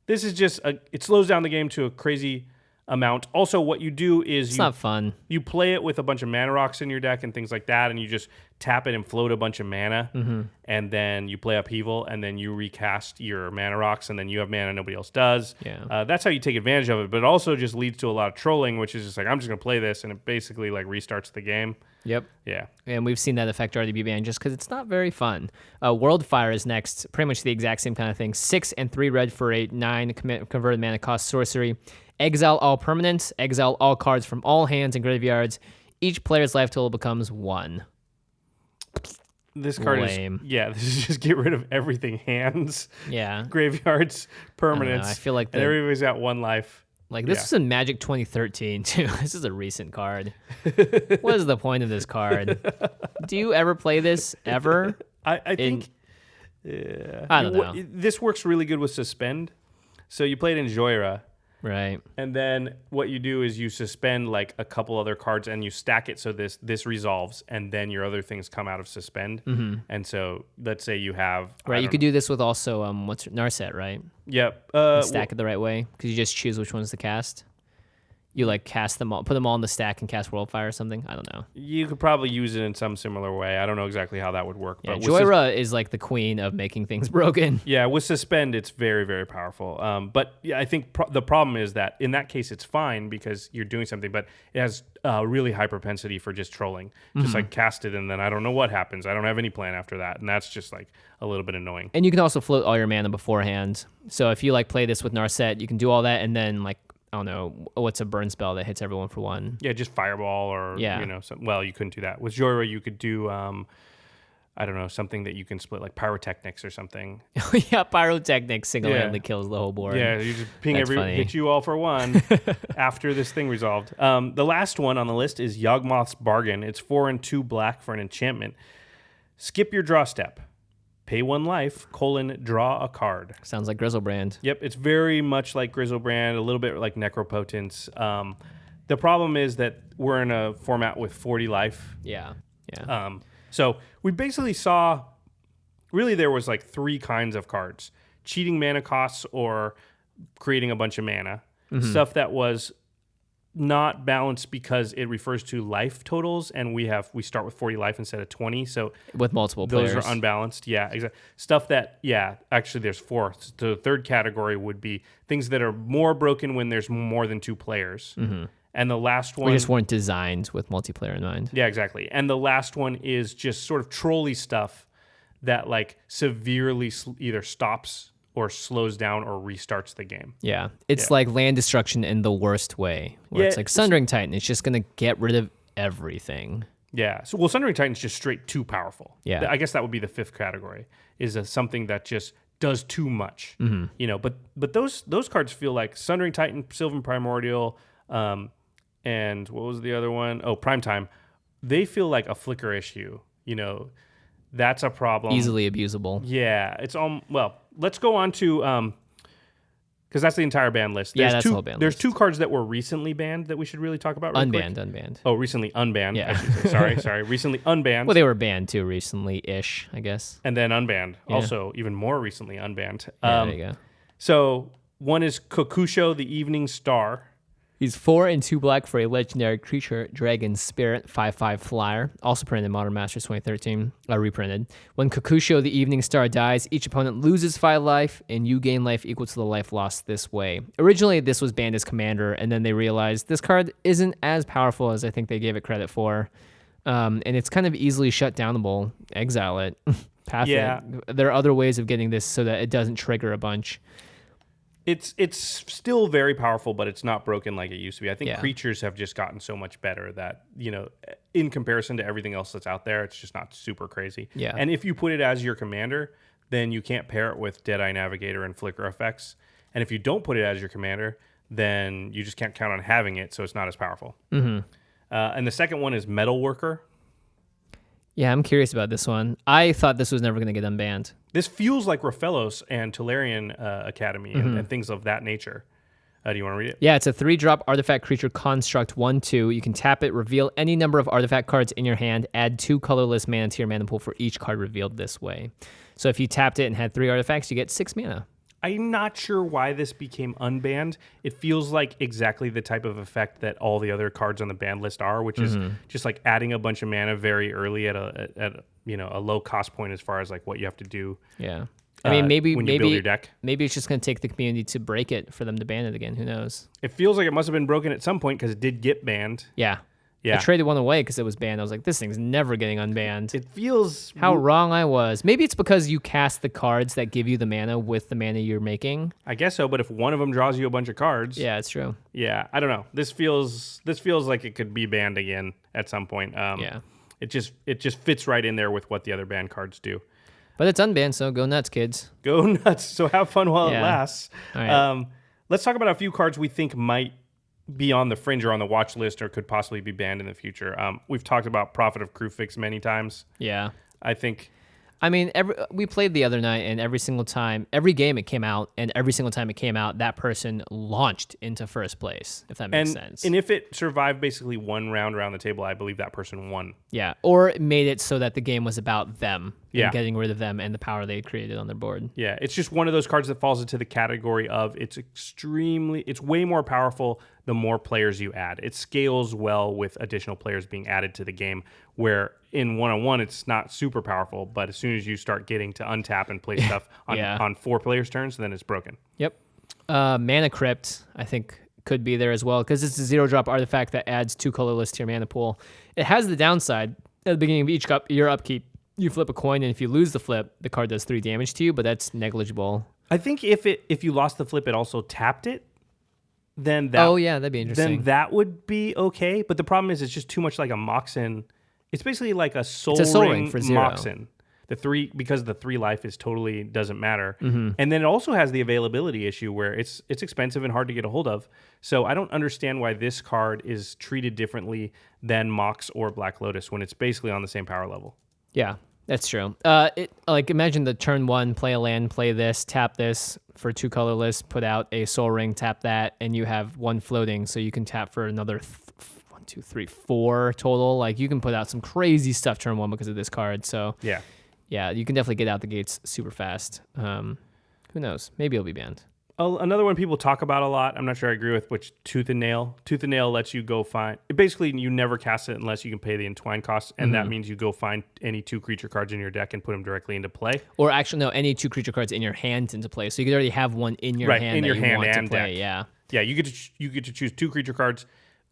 C: This is just, it slows down the game to a crazy amount. Also, what you do is
B: it's not fun.
C: You play it with a bunch of mana rocks in your deck and things like that, and you just tap it and float a bunch of mana, and then you play Upheaval, and then you recast your mana rocks, and then you have mana nobody else does.
B: Yeah.
C: That's how you take advantage of it, but it also just leads to a lot of trolling, which is just like, I'm just going to play this, and it basically like restarts the game.
B: Yep.
C: Yeah.
B: And we've seen that effect already be banned just because it's not very fun. Worldfire is next. Pretty much the exact same kind of thing. 6 and 3 red for a 9 converted mana cost sorcery. Exile all permanents. Exile all cards from all hands and graveyards. Each player's life total becomes 1.
C: This card
B: Lame.
C: this is just get rid of everything. Hands.
B: Yeah.
C: Graveyards, permanents.
B: I feel like
C: and everybody's got 1 life.
B: Like, this was in Magic 2013, too. This is a recent card. What is the point of this card? Do you ever play this, ever?
C: I think... I
B: don't know.
C: This works really good with Suspend. So you play it in Joyra.
B: Right.
C: And then what you do is you suspend, like, a couple other cards, and you stack it so this resolves, and then your other things come out of Suspend. Mm-hmm. And so, let's say you have...
B: Right, you could do this with also, Narset, right?
C: Yep.
B: Stack it the right way, because you just choose which ones to cast. You, like, cast them all, put them all in the stack and cast Worldfire or something? I don't know.
C: You could probably use it in some similar way. I don't know exactly how that would work.
B: Yeah, Joyra is, like, the queen of making things broken.
C: Yeah, with Suspend, it's very, very powerful. But yeah, I think the problem is that in that case, it's fine because you're doing something, but it has really high propensity for just trolling. Just like cast it, and then I don't know what happens. I don't have any plan after that, and that's just like a little bit annoying.
B: And you can also float all your mana beforehand. So if you, like, play this with Narset, you can do all that, and then, like, I don't know, what's a burn spell that hits everyone for 1?
C: Yeah, just Fireball or, well, you couldn't do that. With Joyra, you could do, I don't know, something that you can split, like Pyrotechnics or something.
B: Yeah, Pyrotechnics single-handedly kills the whole board.
C: Yeah, you just ping hit you all for 1 after this thing resolved. The last one on the list is Yawgmoth's Bargain. It's 4 and 2 black for an enchantment. Skip your draw step. Pay 1 life, draw a card.
B: Sounds like Grizzlebrand.
C: Yep, it's very much like Grizzlebrand, a little bit like Necropotence. The problem is that we're in a format with 40 life.
B: Yeah.
C: So we basically saw, really there was like 3 kinds of cards. Cheating mana costs or creating a bunch of mana. Mm-hmm. Stuff that was not balanced because it refers to life totals, and we start with 40 life instead of 20, so
B: with multiple players,
C: those are unbalanced. Yeah, exactly. Stuff that actually there's 4. The third category would be things that are more broken when there's more than 2 players. Mm-hmm. And the last one,
B: we just weren't designed with multiplayer in mind.
C: Yeah, exactly. And the last one is just sort of trolly stuff that like severely either stops or slows down or restarts the game.
B: Yeah. It's like land destruction in the worst way. Where it's like Sundering Titan. It's just going to get rid of everything.
C: Yeah. So, Sundering Titan's just straight too powerful.
B: Yeah.
C: I guess that would be the 5th category, is something that just does too much. Mm-hmm. But those cards feel like Sundering Titan, Sylvan Primordial, and what was the other one? Oh, Primetime. They feel like a flicker issue. That's a problem.
B: Easily abusable.
C: Yeah, it's all. Well, let's go on to because that's the entire ban list.
B: Yeah, that's the whole ban
C: There's
B: list.
C: 2 cards that were recently banned that we should really talk about.
B: Unbanned.
C: Oh, recently unbanned.
B: Yeah.
C: I should say. Sorry. Recently unbanned.
B: Well, they were banned too recently-ish, I guess.
C: And then unbanned.
B: Yeah.
C: Also, even more recently unbanned.
B: Yeah, there you go.
C: So one is Kokusho, the Evening Star.
B: He's 4 and 2 black for a legendary creature, Dragon Spirit, 5/5 flyer, also printed in Modern Masters 2013, reprinted. When Kokusho, the Evening Star, dies, each opponent loses 5 life, and you gain life equal to the life lost this way. Originally, this was banned as Commander, and then they realized this card isn't as powerful as I think they gave it credit for, and it's kind of easily shut downable. Exile it, path it. There are other ways of getting this so that it doesn't trigger a bunch.
C: It's still very powerful, but it's not broken like it used to be. I think
B: Yeah.
C: creatures have just gotten so much better that, in comparison to everything else that's out there, it's just not super crazy.
B: Yeah.
C: And if you put it as your commander, then you can't pair it with Deadeye Navigator and Flicker effects. And if you don't put it as your commander, then you just can't count on having it, so it's not as powerful.
B: Mm-hmm.
C: And the second one is Metal Worker.
B: Yeah, I'm curious about this one. I thought this was never going to get unbanned.
C: This feels like Raphaelos and Tolarian Academy and things of that nature. Do you want to read it?
B: Yeah, it's a 3-drop artifact creature construct 1/2. You can tap it, reveal any number of artifact cards in your hand, add 2 colorless mana to your mana pool for each card revealed this way. So if you tapped it and had 3 artifacts, you get 6 mana.
C: I'm not sure why this became unbanned. It feels like exactly the type of effect that all the other cards on the banned list are, which is just like adding a bunch of mana very early at a low cost point as far as like what you have to do.
B: Yeah. I mean, maybe
C: when you build your deck.
B: Maybe it's just going to take the community to break it for them to ban it again. Who knows?
C: It feels like it must have been broken at some point because it did get banned.
B: Yeah.
C: Yeah.
B: I traded one away because it was banned. I was like, this thing's never getting unbanned.
C: It feels
B: How wrong I was. Maybe it's because you cast the cards that give you the mana with the mana you're making.
C: I guess so, but if one of them draws you a bunch of cards,
B: Yeah, it's true.
C: yeah, I don't know. This feels like it could be banned again at some point.
B: Yeah.
C: It just fits right in there with what the other banned cards do.
B: But it's unbanned, so go nuts, kids.
C: Go nuts. So have fun while it
B: Yeah.
C: lasts.
B: All right.
C: Let's talk about a few cards we think might be on the fringe or on the watch list or could possibly be banned in the future. We've talked about Prophet of Krufix many times.
B: Yeah.
C: I think
B: I mean, we played the other night, and every single time, every game it came out, and every single time it came out, that person launched into first place, if that makes sense.
C: And if it survived basically one round around the table, I believe that person won.
B: Yeah, or it made it so that the game was about them,
C: Yeah.
B: and getting rid of them and the power they had created on their board.
C: Yeah, it's just one of those cards that falls into the category of it's way more powerful the more players you add. It scales well with additional players being added to the game, where in one-on-one it's not super powerful, but as soon as you start getting to untap and play stuff on 4 players' turns, then it's broken.
B: Yep. Mana Crypt, I think, could be there as well, because it's a 0-drop artifact that adds 2 colorless to your mana pool. It has the downside. At the beginning of each your upkeep, you flip a coin, and if you lose the flip, the card does 3 damage to you, but that's negligible.
C: I think if you lost the flip, it also tapped it. Then that
B: that'd be interesting.
C: Then that would be okay. But the problem is, it's just too much like a Moxen. It's basically like a Soul Ring
B: for 0.
C: Moxen. The 3, because the 3 life is totally doesn't matter.
B: Mm-hmm.
C: And then it also has the availability issue where it's expensive and hard to get a hold of. So I don't understand why this card is treated differently than Mox or Black Lotus when it's basically on the same power level.
B: Yeah, that's true. Imagine the turn 1, play a land, play this, tap this for 2 colorless, put out a Soul Ring, tap that, and you have 1 floating, so you can tap for another 1, 2, 3, 4 total. Like, you can put out some crazy stuff turn 1 because of this card. So yeah, you can definitely get out the gates super fast. Who knows? Maybe it'll be banned.
C: Another one people talk about a lot, I'm not sure I agree with, which Tooth and Nail. Tooth and Nail lets you go find... Basically, you never cast it unless you can pay the entwine cost, and that means you go find any 2 creature cards in your deck and put them directly into play.
B: Or actually, no, any 2 creature cards in your hand into play. So you could already have one in your hand
C: in
B: that
C: your
B: you
C: hand
B: want
C: and
B: to play.
C: deck.
B: Yeah.
C: Yeah, you get to choose 2 creature cards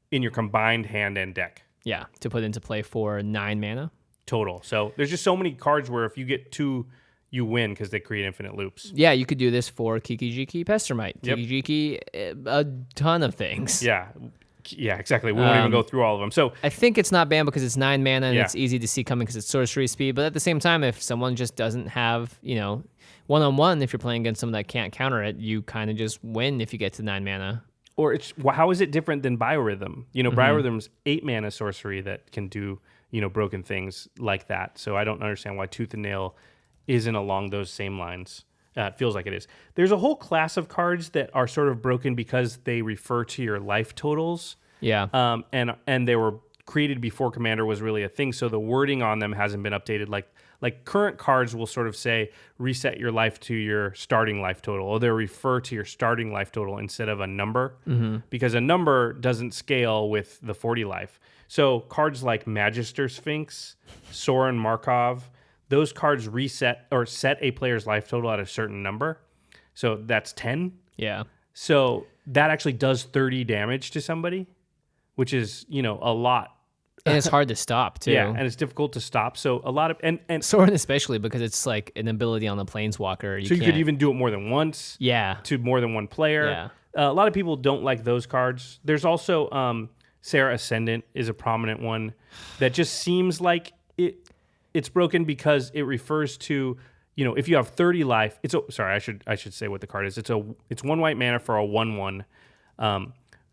C: in your combined hand and deck.
B: Yeah, to put into play for 9 mana.
C: Total. So there's just so many cards where if you get 2... you win because they create infinite loops.
B: Yeah, you could do this for Kiki-Jiki Pestermite.
C: Yep.
B: Kiki-Jiki, a ton of things.
C: Yeah, exactly. We won't even go through all of them. So
B: I think it's not banned because it's 9 mana and
C: Yeah.
B: it's easy to see coming because it's sorcery speed. But at the same time, if someone just doesn't have, one-on-one, if you're playing against someone that can't counter it, you kind of just win if you get to 9 mana.
C: how is it different than Biorhythm? Biorhythm's 8 mana sorcery that can do, broken things like that. So I don't understand why Tooth and Nail isn't along those same lines. It feels like it is. There's a whole class of cards that are sort of broken because they refer to your life totals.
B: Yeah.
C: And they were created before Commander was really a thing, so the wording on them hasn't been updated. Like current cards will sort of say reset your life to your starting life total, or they refer to your starting life total instead of a number, because a number doesn't scale with the 40 life. So cards like Magister Sphinx, Soren Markov, those cards reset or set a player's life total at a certain number. So that's 10.
B: Yeah.
C: So that actually does 30 damage to somebody, which is, a lot.
B: And it's hard to stop, too.
C: Yeah, and it's difficult to stop. So a lot of... and
B: Soren especially, because it's like an ability on the Planeswalker.
C: You could even do it more than once.
B: Yeah.
C: To more than one player.
B: Yeah.
C: A lot of people don't like those cards. There's also Sarah Ascendant is a prominent one that just seems like it's broken because it refers to, if you have 30 life... Sorry, I should say what the card is. It's 1 white mana for a 1/1.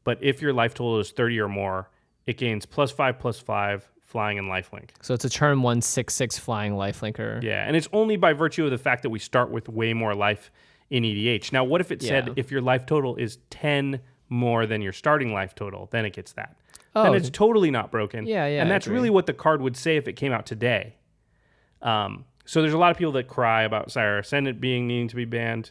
C: But if your life total is 30 or more, it gains +5/+5 flying and lifelink.
B: So it's a turn 1 6/6 flying lifelinker.
C: Yeah, and it's only by virtue of the fact that we start with way more life in EDH. Now, what if it said if your life total is 10 more than your starting life total, then it gets that. Then it's totally not broken.
B: Yeah,
C: and that's really what the card would say if it came out today. So there's a lot of people that cry about Sarah Ascendant needing to be banned.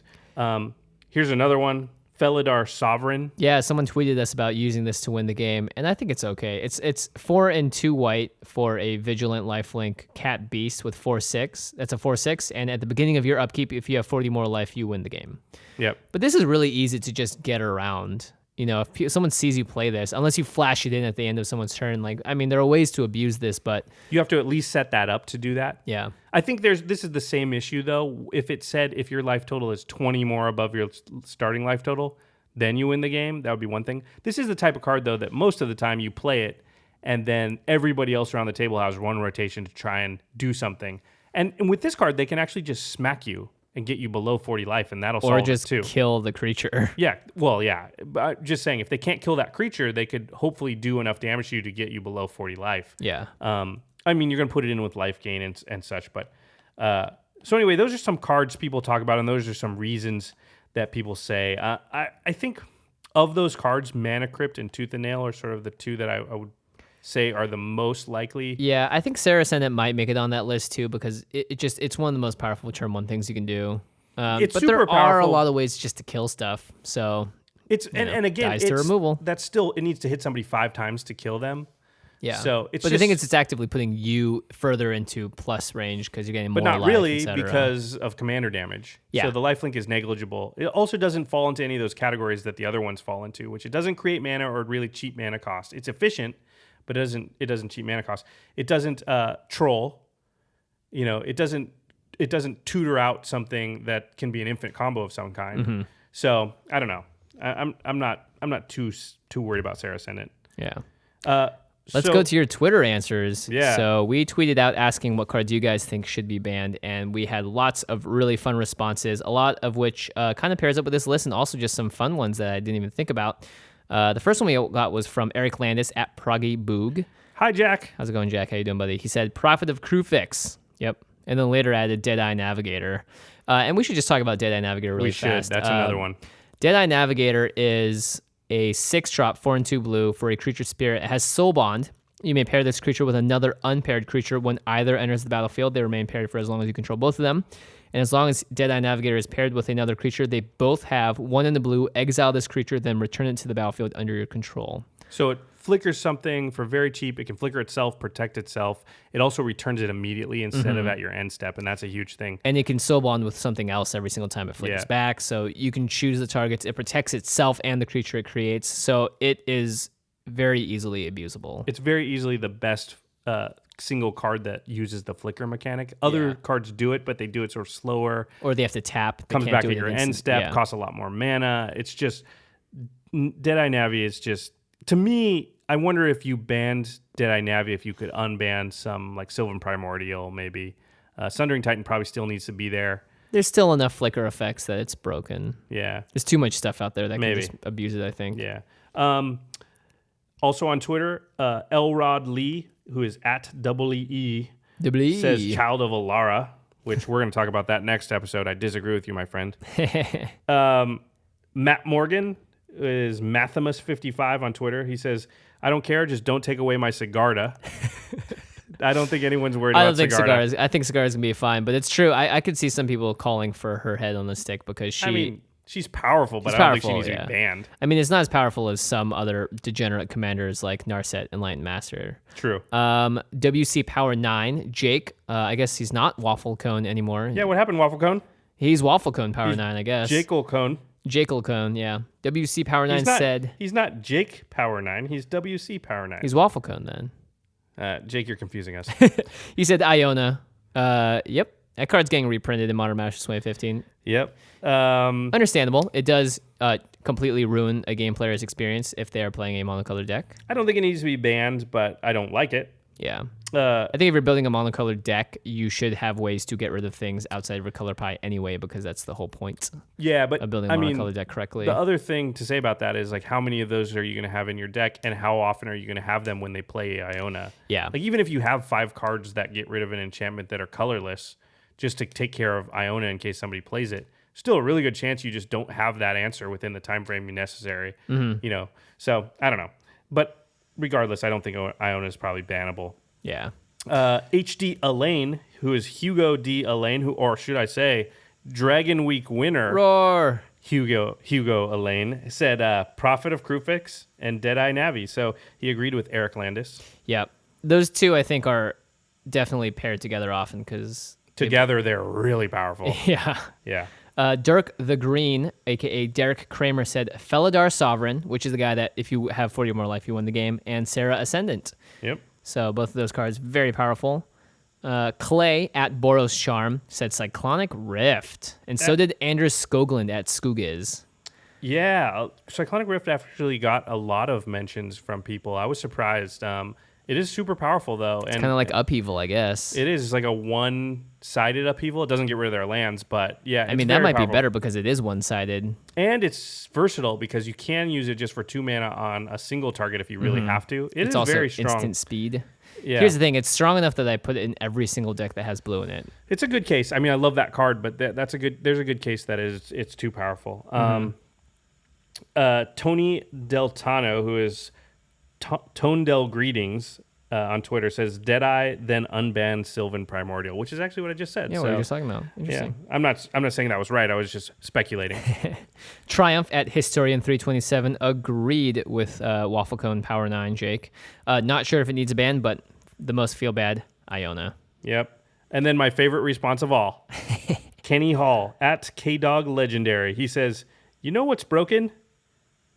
C: Here's another one. Felidar Sovereign.
B: Yeah, someone tweeted us about using this to win the game, and I think it's okay. It's 4 and 2 white for a Vigilant Lifelink Cat Beast with 4/6. That's a 4/6, and at the beginning of your upkeep, if you have 40 more life, you win the game.
C: Yep.
B: But this is really easy to just get around. If someone sees you play this, unless you flash it in at the end of someone's turn, there are ways to abuse this, but...
C: You have to at least set that up to do that.
B: Yeah.
C: I think this is the same issue, though. If it said if your life total is 20 more above your starting life total, then you win the game, that would be one thing. This is the type of card, though, that most of the time you play it, and then everybody else around the table has one rotation to try and do something. And with this card, they can actually just smack you and get you below 40 life, and that'll solve it too.
B: Or just kill the creature.
C: Yeah, well, yeah. But just saying, if they can't kill that creature, they could hopefully do enough damage to you to get you below 40 life.
B: Yeah.
C: You're going to put it in with life gain and such. But so anyway, those are some cards people talk about, and those are some reasons that people say. I think of those cards, Mana Crypt and Tooth and Nail are sort of the two that I would say are the most likely.
B: Yeah, I think Sarah Ascendant might make it on that list too, because it's one of the most powerful turn 1 things you can do.
C: It's
B: but
C: super
B: there
C: powerful.
B: are a lot of ways just to kill stuff. So
C: and again,
B: dies to removal.
C: That's still, it needs to hit somebody 5 times to kill them.
B: Yeah.
C: So
B: but the thing is, it's actively putting you further into plus range because you're getting more life.
C: But not really,
B: et cetera.
C: because of commander damage.
B: Yeah.
C: So the lifelink is negligible. It also doesn't fall into any of those categories that the other ones fall into, which it doesn't create mana or really cheap mana cost. It's efficient, but it doesn't cheap mana cost. It doesn't troll. It doesn't tutor out something that can be an infinite combo of some kind.
B: Mm-hmm.
C: So I don't know. I'm not too worried about Sarah Ascendant.
B: Yeah. Let's go to your Twitter answers.
C: Yeah.
B: So we tweeted out asking what cards you guys think should be banned, and we had lots of really fun responses, a lot of which kind of pairs up with this list, and also just some fun ones that I didn't even think about. The first one we got was from Eric Landis at Proggy Boog.
C: Hi, Jack.
B: How's it going, Jack? How you doing, buddy? He said, Prophet of Crewfix. Yep. And then later added Deadeye Navigator. And we should just talk about Deadeye Navigator really fast.
C: That's another one.
B: Deadeye Navigator is a 6-drop, 4 and 2 blue for a creature spirit. It has Soul Bond. You may pair this creature with another unpaired creature. When either enters the battlefield, they remain paired for as long as you control both of them. And as long as Deadeye Navigator is paired with another creature, they both have 1 in the blue. Exile this creature, then return it to the battlefield under your control.
C: So it flickers something for very cheap. It can flicker itself, protect itself. It also returns it immediately instead of at your end step, and that's a huge thing.
B: And it can soul bond with something else every single time it flickers back. So you can choose the targets. It protects itself and the creature it creates. So it is very easily abusable.
C: It's very easily the best single card that uses the flicker mechanic. Other cards do it, but they do it sort of slower.
B: Or they have to tap.
C: Comes back at your end step, costs a lot more mana. It's just, Deadeye Navi is just, to me, I wonder if you banned Deadeye Navi, if you could unban some like Sylvan Primordial, maybe. Sundering Titan probably still needs to be there.
B: There's still enough flicker effects that it's broken.
C: Yeah.
B: There's too much stuff out there that
C: Maybe.
B: can just abuse it, I think.
C: Yeah. Also on Twitter, Elrod Lee, who is at EE, says Child of Alara, which we're going to talk about that next episode. I disagree with you, my friend. Matt Morgan is Mathimus55 on Twitter. He says, I don't care, just don't take away my Sigarda. I don't think anyone's worried about Sigarda.
B: I think Sigarda's going to be fine, but it's true. I could see some people calling for her head on the stick because
C: she's powerful, but I don't think she needs to be banned.
B: I mean, it's not as powerful as some other degenerate commanders like Narset and Enlightened Master.
C: True.
B: WC Power 9, Jake. I guess he's not Waffle Cone anymore.
C: Yeah, what happened, Waffle Cone?
B: He's Waffle Cone Power 9, I guess.
C: Jekyll Cone.
B: Jekyll Cone, yeah. WC Power 9 said...
C: He's not Jake Power 9, he's WC Power 9.
B: He's Waffle Cone then.
C: Jake, you're confusing us.
B: He said Iona. Yep. That card's getting reprinted in Modern Masters 2015.
C: Yep.
B: Understandable. It does completely ruin a game player's experience if they are playing a monocolored deck.
C: I don't think it needs to be banned, but I don't like it.
B: Yeah. I think if you're building a monocolored deck, you should have ways to get rid of things outside of a color pie anyway, because that's the whole point.
C: Yeah, but
B: of building a monocolored deck correctly.
C: The other thing to say about that is like how many of those are you going to have in your deck, and how often are you going to have them when they play Iona?
B: Yeah.
C: Like even if you have 5 cards that get rid of an enchantment that are colorless, just to take care of Iona in case somebody plays it, still a really good chance you just don't have that answer within the time frame necessary.
B: Mm-hmm.
C: You know, so I don't know, but regardless, I don't think Iona is probably bannable.
B: Yeah.
C: HD Elaine, who is Hugo D. Elaine, or should I say, Dragon Week winner.
B: Roar.
C: Hugo Elaine said Prophet of Krufix and Deadeye Navi. So he agreed with Eric Landis.
B: Yeah. Those two, I think, are definitely paired together often because...
C: Together, they're really powerful.
B: Yeah.
C: Yeah.
B: Dirk the Green, a.k.a. Derek Kramer, said Felidar Sovereign, which is the guy that if you have 40 or more life, you win the game, and Sarah Ascendant.
C: Yep.
B: So both of those cards, very powerful. Clay at Boros Charm said Cyclonic Rift. And so did Anders Skoglund at Skugiz.
C: Yeah, Cyclonic Rift actually got a lot of mentions from people. I was surprised. It is super powerful, though.
B: It's kind of like Upheaval, I guess.
C: It is. It's like a one-sided Upheaval. It doesn't get rid of their lands, but yeah,
B: I mean, that might be better because it is one-sided.
C: And it's versatile because you can use it just for 2 mana on a single target if you really have to.
B: It's also very strong. Instant speed. Yeah. Here's the thing. It's strong enough that I put it in every single deck that has blue in it.
C: It's a good case. I mean, I love that card, but there's a good case that it's too powerful. Tony Deltano, who is Tonedell Greetings on Twitter, says Deadeye, then unbanned Sylvan Primordial, which is actually what I just said.
B: Yeah, what are you just talking about? Interesting.
C: Yeah, I'm not saying that was right. I was just speculating.
B: Triumph at Historian 327 agreed with Waffle Cone Power 9, Jake. Not sure if it needs a ban, but the most feel bad, Iona.
C: Yep. And then my favorite response of all, Kenny Hall at KDog Legendary. He says, "You know what's broken?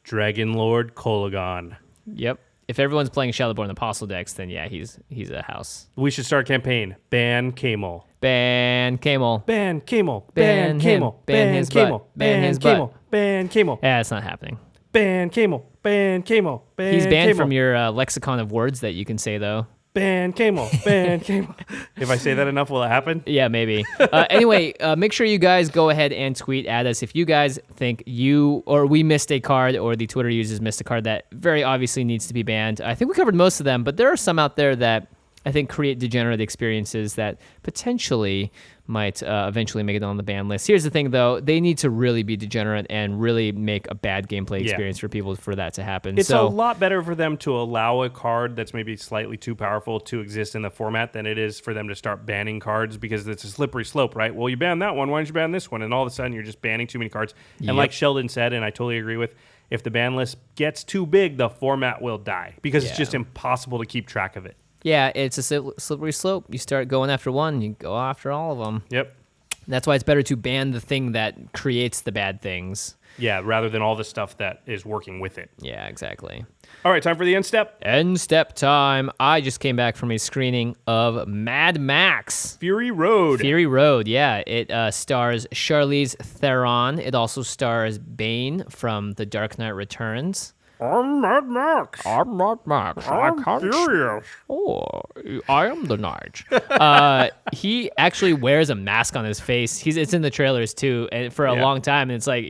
C: Dragon Lord Kolagon."
B: Yep. If everyone's playing Shadowborn Apostle decks, then yeah, he's a house.
C: We should start a campaign. Ban Camel.
B: Ban Camel.
C: Ban Camel. Ban Camel.
B: Ban his butt. Ban his butt.
C: Ban Camel.
B: Yeah, it's not happening.
C: Ban Camel. Ban Camel. Ban
B: He's banned
C: Camel.
B: from your lexicon of words that you can say, though.
C: Ban Camel. Ban Camel. If I say that enough, will it happen?
B: Yeah, maybe. Anyway, make sure you guys go ahead and tweet at us if you guys think you or we missed a card or the Twitter users missed a card that very obviously needs to be banned. I think we covered most of them, but there are some out there that I think create degenerate experiences that potentially might eventually make it on the ban list. Here's the thing, though. They need to really be degenerate and really make a bad gameplay experience for people for that to happen.
C: It's a lot better for them to allow a card that's maybe slightly too powerful to exist in the format than it is for them to start banning cards, because it's a slippery slope, right? Well, you banned that one. Why don't you ban this one? And all of a sudden, you're just banning too many cards. And like Sheldon said, and I totally agree with, if the ban list gets too big, the format will die because it's just impossible to keep track of it.
B: Yeah, it's a slippery slope. You start going after one, you go after all of them.
C: Yep.
B: That's why it's better to ban the thing that creates the bad things.
C: Yeah, rather than all the stuff that is working with it.
B: Yeah, exactly.
C: All right, time for the end step.
B: End step time. I just came back from a screening of Mad Max.
C: Fury Road.
B: Fury Road, yeah. It stars Charlize Theron. It also stars Bane from The Dark Knight Returns.
C: I'm Mad Max.
B: I'm not Max.
C: I'm furious.
B: Oh, I am the Knight. He actually wears a mask on his face. It's in the trailers too, and for a long time. And it's like,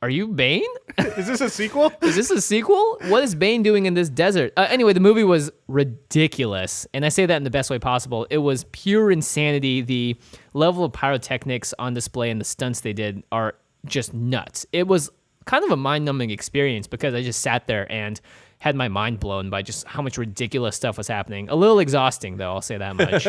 B: are you Bane?
C: Is this a sequel?
B: Is this a sequel? What is Bane doing in this desert? Anyway, the movie was ridiculous, and I say that in the best way possible. It was pure insanity. The level of pyrotechnics on display and the stunts they did are just nuts. It was kind of a mind-numbing experience because I just sat there and had my mind blown by just how much ridiculous stuff was happening. A little exhausting, though, I'll say that much.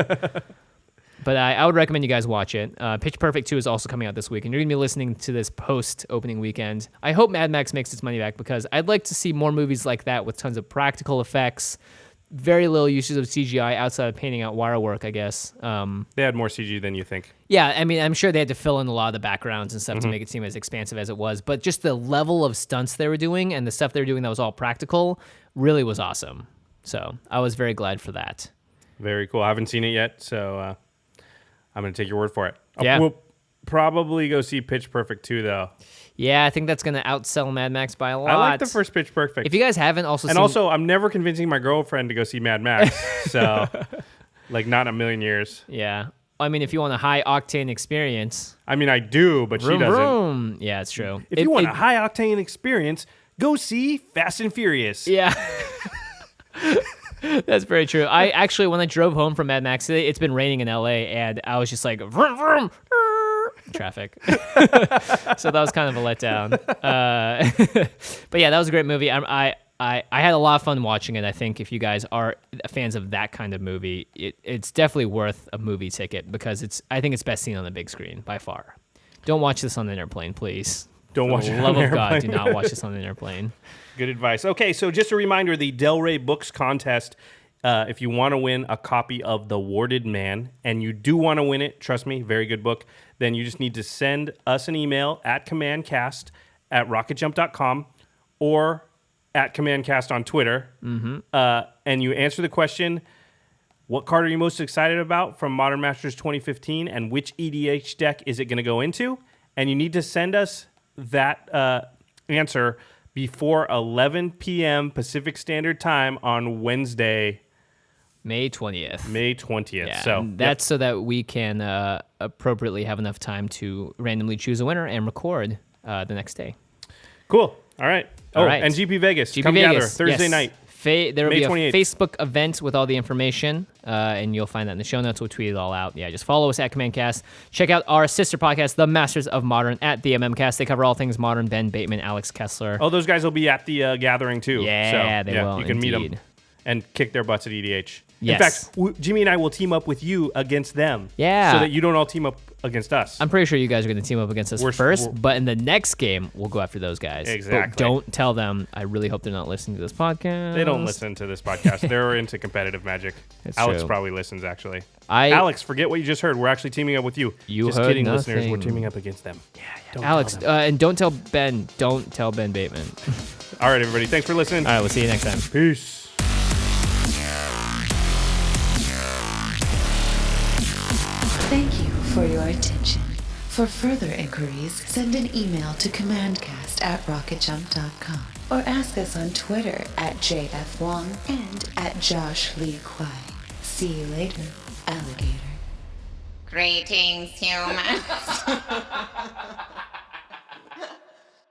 B: But I would recommend you guys watch it. Pitch Perfect 2 is also coming out this week, and you're going to be listening to this post-opening weekend. I hope Mad Max makes its money back because I'd like to see more movies like that with tons of practical effects, very little uses of CGI outside of painting out wire work, I guess.
C: They had more CG than you think.
B: Yeah, I mean, I'm sure they had to fill in a lot of the backgrounds and stuff to make it seem as expansive as it was, but just the level of stunts they were doing and the stuff they were doing that was all practical really was awesome. So I was very glad for that.
C: Very cool. I haven't seen it yet, so I'm going to take your word for it.
B: Yeah.
C: We'll probably go see Pitch Perfect 2, though.
B: Yeah, I think that's going to outsell Mad Max by a lot.
C: I like the first Pitch Perfect.
B: If you guys haven't also
C: and
B: seen...
C: also, I'm never convincing my girlfriend to go see Mad Max, so, like, not in a million years.
B: Yeah. I mean, if you want a high-octane experience...
C: I mean, I do, but she doesn't.
B: Vroom. Yeah, it's true.
C: If you want a high-octane experience, go see Fast and Furious.
B: Yeah. That's very true. I actually, when I drove home from Mad Max today, it's been raining in LA, and I was just like, vroom, vroom, traffic. So that was kind of a letdown. But yeah, that was a great movie. I had a lot of fun watching it. I think if you guys are fans of that kind of movie, it's definitely worth a movie ticket because I think it's best seen on the big screen by far. Don't watch this on an airplane, please.
C: Don't watch it on
B: For the love
C: an
B: of God,
C: airplane.
B: do not watch this on an airplane.
C: Good advice. Okay, so just a reminder, the Del Rey Books contest, if you want to win a copy of The Warded Man, and you do want to win it, trust me, very good book, then you just need to send us an email at commandcast@rocketjump.com or at commandcast on Twitter, and you answer the question, what card are you most excited about from Modern Masters 2015, and which EDH deck is it going to go into? And you need to send us that answer before 11 p.m. Pacific Standard Time on Wednesday,
B: May 20th.
C: May 20th.
B: Yeah,
C: So
B: that's so that we can appropriately have enough time to randomly choose a winner and record the next day.
C: Cool. All right.
B: All right.
C: And GP Vegas.
B: GP
C: Come
B: Vegas,
C: gather Thursday
B: yes.
C: night.
B: There will
C: May
B: be a
C: 28th.
B: Facebook event with all the information, and you'll find that in the show notes. We'll tweet it all out. Yeah, just follow us at CommandCast. Check out our sister podcast, The Masters of Modern, at the MMCast. They cover all things modern. Ben Bateman, Alex Kessler.
C: Oh, those guys will be at the gathering too.
B: Yeah,
C: so,
B: they will.
C: You can meet
B: indeed.
C: them and kick their butts at EDH.
B: Yes.
C: In fact, Jimmy and I will team up with you against them.
B: Yeah.
C: So that you don't all team up against us.
B: I'm pretty sure you guys are going to team up against us first, but in the next game, we'll go after those guys.
C: Exactly.
B: But don't tell them. I really hope they're not listening to this podcast.
C: They don't listen to this podcast. They're into competitive Magic.
B: It's
C: Alex
B: true.
C: probably listens, actually.
B: Alex,
C: forget what you just heard. We're actually teaming up with you.
B: You
C: just
B: heard
C: kidding,
B: nothing.
C: listeners. We're teaming up against them. Yeah.
B: Alex, and don't tell Ben. Don't tell Ben Bateman.
C: All right, everybody. Thanks for listening.
B: All right, we'll see you next time.
C: Peace.
A: Thank you for your attention. For further inquiries, send an email to commandcast@rocketjump.com or ask us on Twitter at JFWong and at Josh Lee Kwai. See you later, alligator.
D: Greetings, humans.